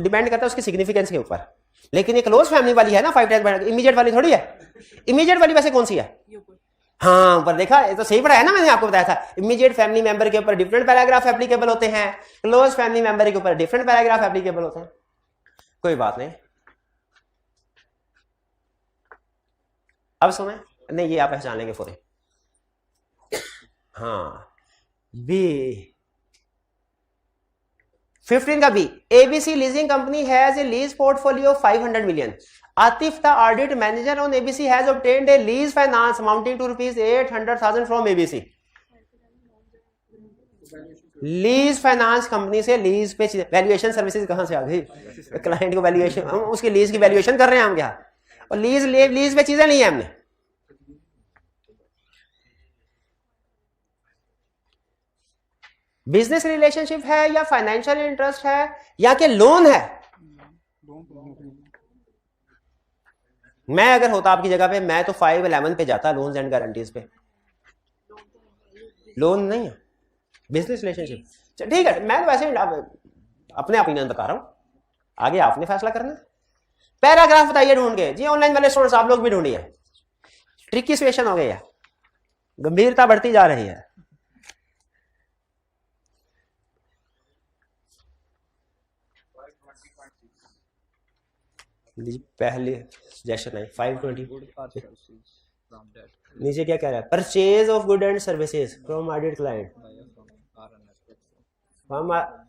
डिपेंड करता है उसकी सिग्निफिकेंस के ऊपर। लेकिन ये क्लोज फैमिली वाली है ना 510, इमीडिएट वाली थोड़ी है। इमीडिएट वाली वैसे कौन सी है? हाँ ऊपर देखा, ये तो सही पढ़ा है ना, मैंने आपको बताया था। इमीडिएट फैमिली मेंबर के ऊपर डिफरेंट पैराग्राफ एप्लीकेबल होते हैं, क्लोज फैमिली मेंबर के ऊपर डिफरेंट पैराग्राफ एप्लीकेबल होते हैं। कोई बात नहीं, अब सुने, नहीं ये आप पहचान लेंगे फौरी। हाँ बी 15 का B, ABC leasing company has a lease portfolio 500 million. Atif, the audit manager on ABC, has obtained a lease finance amounting to rupees 800,000 from ABC. Lease finance company से लीज पे वैल्यूएशन सर्विसेज कहां से आ गई? Client को valuation, हम उसकी lease की valuation कर रहे हैं हम क्या? और लीज पे चीजें नहीं है हमने। बिजनेस रिलेशनशिप है या फाइनेंशियल इंटरेस्ट है या कि लोन है? मैं अगर होता आपकी जगह पे, मैं तो 511 पे जाता, लोन्स एंड गारंटीज पे। लोन नहीं है, बिजनेस रिलेशनशिप। ठीक है, मैं तो वैसे अपने ओपिनियन बता रहा हूं, आगे आपने फैसला करना। पैराग्राफ बताइए ढूंढ के जी, ऑनलाइन वाले स्टूडेंट्स आप लोग भी ढूंढिए। ट्रिकी सिचुएशन हो गई है, गंभीरता बढ़ती जा रही है। पहले सजेशन है 520, नीचे क्या कह रहा है? Purchase of good and services from audit client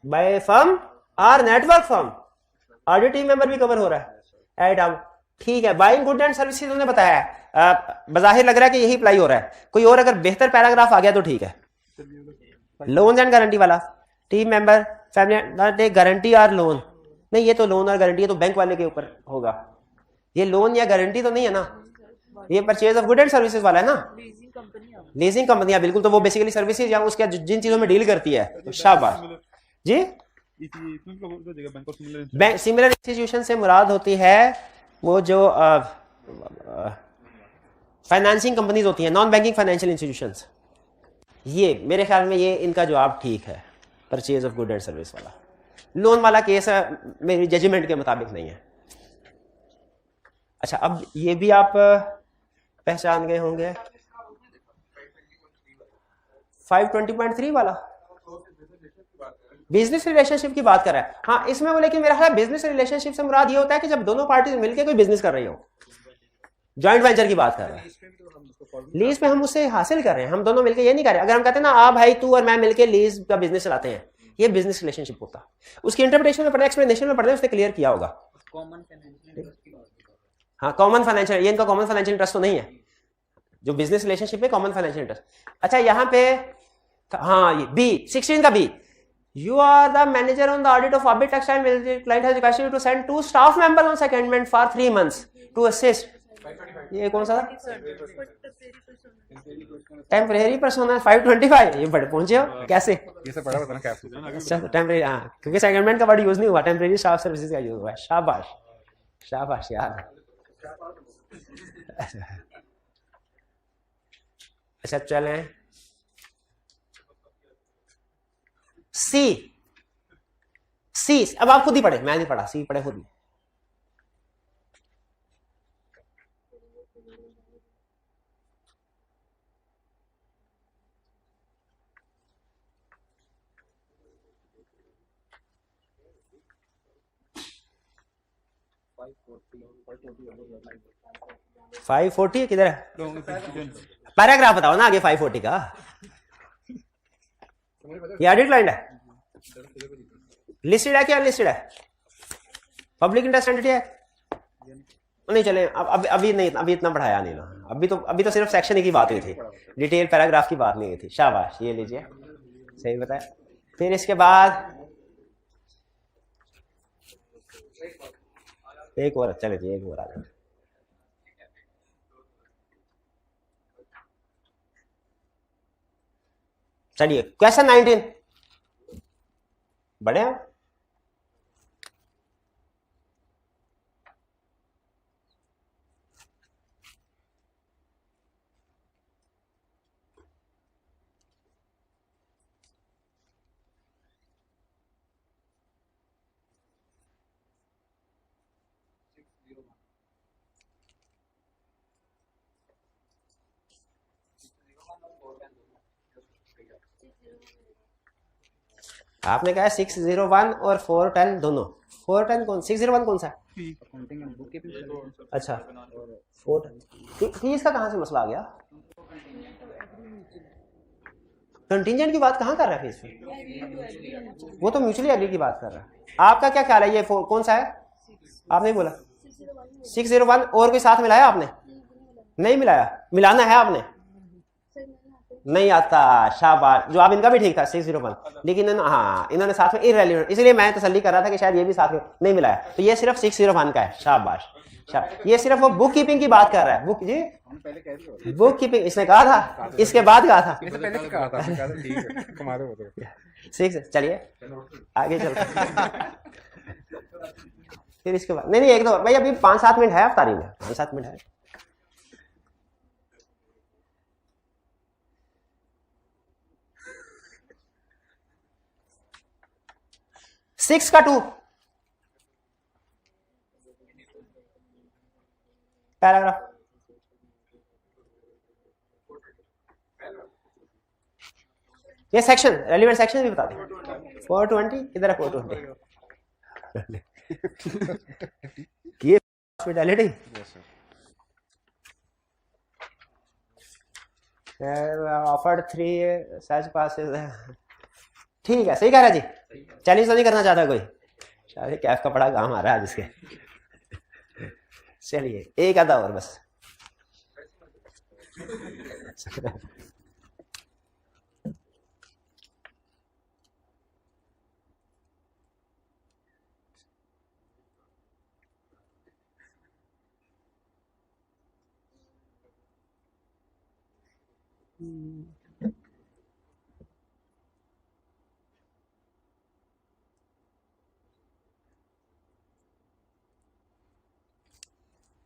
by firm और network firm. Audit team member भी कवर हो रहा है। एड आउट, ठीक है। बाइंग गुड एंड सर्विसेज उन्होंने बताया है, बजाहिर लग रहा है कि यही अप्लाई हो रहा है। कोई और अगर बेहतर पैराग्राफ आ गया तो ठीक है। लोन्स एंड गारंटी वाला, टीम मेंबर फैमिली गारंटी और लोन नहीं, ये तो लोन और गारंटी, ये तो बैंक वाले के ऊपर होगा। ये लोन या गारंटी तो नहीं है ना, ये purchase of good and services वाला है ना। लीजिंग कंपनियां बिल्कुल, तो वो बेसिकली सर्विसेज या उसके जिन चीजों में डील करती है। तो शाबाश जी। सिमिलर इंस्टीट्यूशन से मुराद होती है वो जो फाइनेंसिंग कंपनीज होती हैं, नॉन बैंकिंग फाइनेंशियल इंस्टीट्यूशंस। ये मेरे ख्याल में ये इनका जवाब ठीक है, purchase of good and service वाला। लोन वाला केस मेरी जजमेंट के मुताबिक नहीं है। अच्छा, अब ये भी आप पहचान गए होंगे 520.3 वाला, बिजनेस रिलेशनशिप की बात कर रहा है। हाँ इसमें वो, लेकिन मेरा ख्याल बिजनेस रिलेशनशिप से मुराद ये होता है कि जब दोनों पार्टी मिलकर कोई बिजनेस कर रही हो, जॉइंट वेंचर की बात कर रहे हैं। लीज पे हम उससे हासिल कर रहे हैं, हम दोनों मिलकर ये नहीं कर रहे। अगर हम कहते हैं ना आ भाई तू और मैं मिलकर लीज का बिजनेस चलाते हैं, ये बिजनेस रिलेशनशिप होता। उसकी इंटरप्रिटेशन में पढ़ना, एक्सप्लेनेशन में पढ़ना, उसने क्लियर किया होगा। हाँ कॉमन फाइनेंशियल, ये इनका कॉमन फाइनेंशियल इंटरेस्ट तो नहीं है जो बिजनेस रिलेशनशिप में कॉमन फाइनेंशियल इंटरेस्ट। अच्छा यहाँ पे हाँ ये बी 16 का B, you are the manager on the audit of Orbit textile client has requested you to send 2 staff members on secondment for 3 months to assist. ये कौन सा टेम्परेरी पर्सोनल 525, ये बड़े पहुंचे हो कैसे? ये सब पढ़ा बताना क्या? अच्छा टेम्परेरी, हाँ क्योंकि सेकेंडमेंट का वर्ड यूज नहीं हुआ, टेम्परेरी स्टाफ सर्विसेज का यूज हुआ है। शाबाश शाबाश यार। अच्छा चलें सी, सी अब आप खुद ही पढ़े, मैं नहीं पढ़ा, सी पढ़े खुद ही। फाइव 40 किधर है? पैराग्राफ बताओ ना आगे 540 का। ये ऑडिट क्लाइंट है, लिस्टेड है क्या? लिस्टेड है, पब्लिक इंटरेस्ट एंटिटी है, नहीं चले अब अभी नहीं, अभी इतना बढ़ाया नहीं ना, अभी तो सिर्फ सेक्शन ही की बात हुई थी, डिटेल पैराग्राफ की बात नहीं हुई थी। शाबाश, ये लीजिए, सही बताया। फिर इसके बाद एक और, चले जी एक और आ जाए। चलिए क्वेश्चन 19, बड़े हैं। आपने कहा 601 और 410 दोनों। 410 कौन, 601 कौन सा है? अच्छा 410 फीस का कहां से मसला आ गया? कंटिजेंट की बात कहां कर रहा है फीस में? वो तो म्यूचुअली एग्री की बात कर रहा है। आपका क्या ख्याल है, ये कौन सा है? आपने बोला 601, और कोई साथ मिलाया आपने? नहीं मिलाया, मिलाना है आपने? नहीं आता, शाबाश। जवाब इनका भी ठीक था 601, लेकिन इन्होंने साथ में इररेलेवेंट, इसलिए मैं तसल्ली कर रहा था कि शायद ये भी साथ में नहीं मिलाया, तो ये सिर्फ 601 का है। शाबाश, ये सिर्फ वो बुक कीपिंग की बात कर रहा है। बुक जी, बुक कीपिंग इसने कहा था, इसके बाद कहा था, चलिए आगे चलते। फिर इसके बाद नहीं एक दो भाई, अभी 5-7 मिनट है अफ्तारी में, 5-7 मिनट है। सिक्स का 2 पैराग्राफ, ये सेक्शन, रेलिवेंट सेक्शन भी बता दें। 420 इधर है, 420 ये हॉस्पिटैलिटी ऑफर्ड 3 सच पासेस। ठीक है, सही कह रहा जी। चैलेंज तो नहीं करना चाहता कोई, शायद कैफ का बड़ा काम आ रहा है आज इसके। चलिए एक आधा और बस।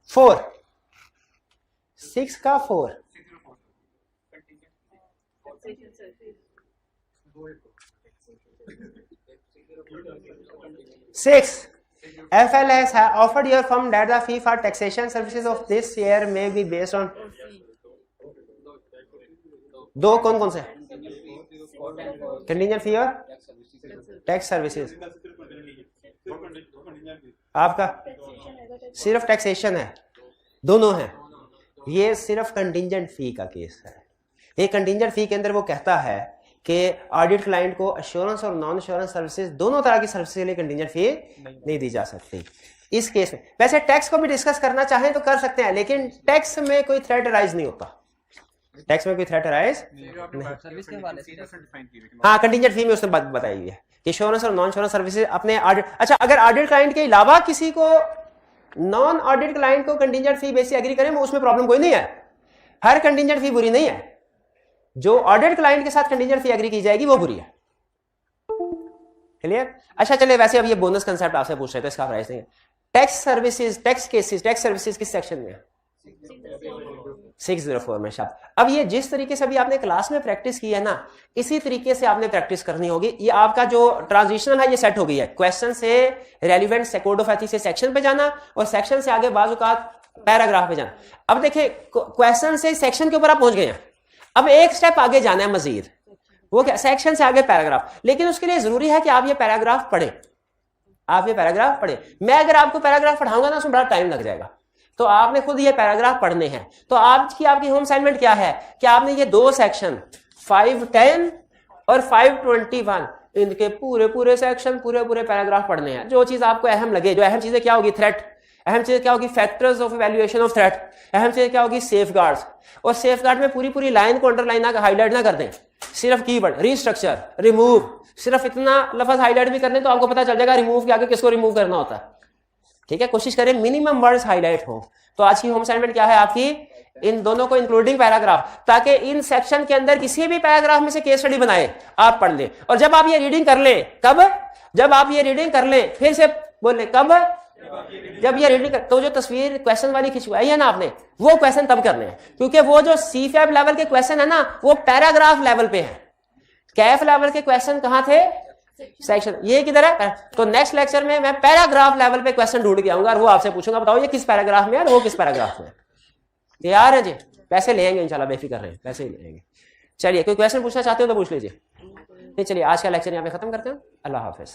फोर, 6 का 4, 6 FLS has offered your firm that the fee for taxation services of this year may be based on दो कौन कौन से? कंटिजेंट फी और टैक्स सर्विसेज। आपका सिर्फ टैक्सेशन है, दोनों है। ये सिर्फ कंटिजेंट फी का केस है। एक कंटिजेंट फी के अंदर वो कहता है कि ऑडिट क्लाइंट को अश्योरेंस और नॉन अश्योरेंस सर्विसेज, दोनों तरह की सर्विसेज के लिए कंटिजेंट फी नहीं दी जा सकती इस केस में। वैसे टैक्स को भी डिस्कस करना चाहें तो कर सकते हैं, लेकिन टैक्स में कोई थ्रेट राइज नहीं होता। टैक्स में कोई थ्रेट राइज नहीं। हाँ, कंटिजेंट फी में उसने बात बताई हुई है कि इंश्योरेंस और नॉन इंश्योरेंस सर्विसेज अपने ऑडिट। अच्छा, अगर ऑडिट क्लाइंट के अलावा किसी को, नॉन ऑडिट क्लाइंट को कंटिजेंट फी बेसिस एग्री करें, उसमें प्रॉब्लम कोई नहीं है। हर कंटिजेंट फी बुरी नहीं है, जो ऑडिट क्लाइंट के साथ कंटिजेंट फी एग्री की जाएगी वो बुरी है। क्लियर? अच्छा चले, वैसे अब ये बोनस कंसेप्ट आपसे पूछ रहे थे, इसका प्राइस नहीं है। Tax services, tax cases, tax services किस सेक्शन में है? 604 में। शायद अब ये जिस तरीके से अभी आपने क्लास में प्रैक्टिस की है ना, इसी तरीके से आपने प्रैक्टिस करनी होगी। ये आपका जो ट्रांजिशनल है ये सेट हो गई है। क्वेश्चन से रेलिवेंट कोड ऑफ एथिक्स से सेक्शन पे जाना, और सेक्शन से आगे बाजू का पैराग्राफ पे जाना। अब देखिए, क्वेश्चन से सेक्शन के ऊपर आप पहुंच गए हैं, अब एक स्टेप आगे जाना है मजीद, वो क्या? सेक्शन से आगे पैराग्राफ। लेकिन उसके लिए जरूरी है कि आप ये पैराग्राफ पढ़ें, आप ये पैराग्राफ पढ़ें। मैं अगर आपको पैराग्राफ पढ़ाऊंगा ना, उसमें बड़ा टाइम लग जाएगा, तो आपने खुद ये पैराग्राफ पढ़ने हैं। तो आपकी होम असाइनमेंट क्या है कि आपने ये दो सेक्शन 510 और 521, इनके पूरे सेक्शन, पूरे पैराग्राफ पढ़ने हैं। जो चीज आपको अहम लगे, जो अहम चीजें क्या होगी? थ्रेट, अहम चीज क्या होगी, factors of evaluation of threat. अहम चीज क्या होगी, सेफगार्ड्स। और सेफगार्ड में पूरी पूरी लाइन को अंडरलाइन ना हाईलाइट ना कर दें, सिर्फ कीवर्ड रीस्ट्रक्चर, रिमूव, सिर्फ इतना लफ्ज हाईलाइट भी कर दें तो आपको पता चल जाएगा रिमूव के आगे किसको रिमूव करना होता है। ठीक है, कोशिश करें मिनिमम वर्ड्स हाईलाइट हो। तो आज की होम असाइनमेंट क्या है आपकी, इन दोनों को इंक्लूडिंग पैराग्राफ, ताकि इन सेक्शन के अंदर किसी भी पैराग्राफ में से केस स्टडी बनाए, आप पढ़ लें। और जब आप ये रीडिंग कर लें, कब, जब आप ये रीडिंग कर लें, फिर से बोले कब, जब ये रीडिंग कर, तो जो तस्वीर क्वेश्चन वाली खिंचवाई है ना आपने, वो क्वेश्चन तब करने हैं, क्योंकि वो जो सीफैब लेवल के क्वेश्चन है ना वो पैराग्राफ लेवल पे है। कैफ लेवल के क्वेश्चन कहां थे, सेक्शन, ये किधर है। तो नेक्स्ट लेक्चर में मैं पैराग्राफ लेवल पे क्वेश्चन ढूंढ के आऊंगा और वो आपसे पूछूंगा बताओ ये किस पैराग्राफ में है और वो किस पैराग्राफ में है। तैयार है जी, पैसे लेंगे इंशाल्लाह, बेफिक्र रहें, पैसे ही लेंगे। चलिए कोई क्वेश्चन पूछना चाहते हो तो पूछ लीजिए। नहीं चलिए आज का लेक्चर यहाँ पे खत्म करते हैं। अल्लाह हाफिज।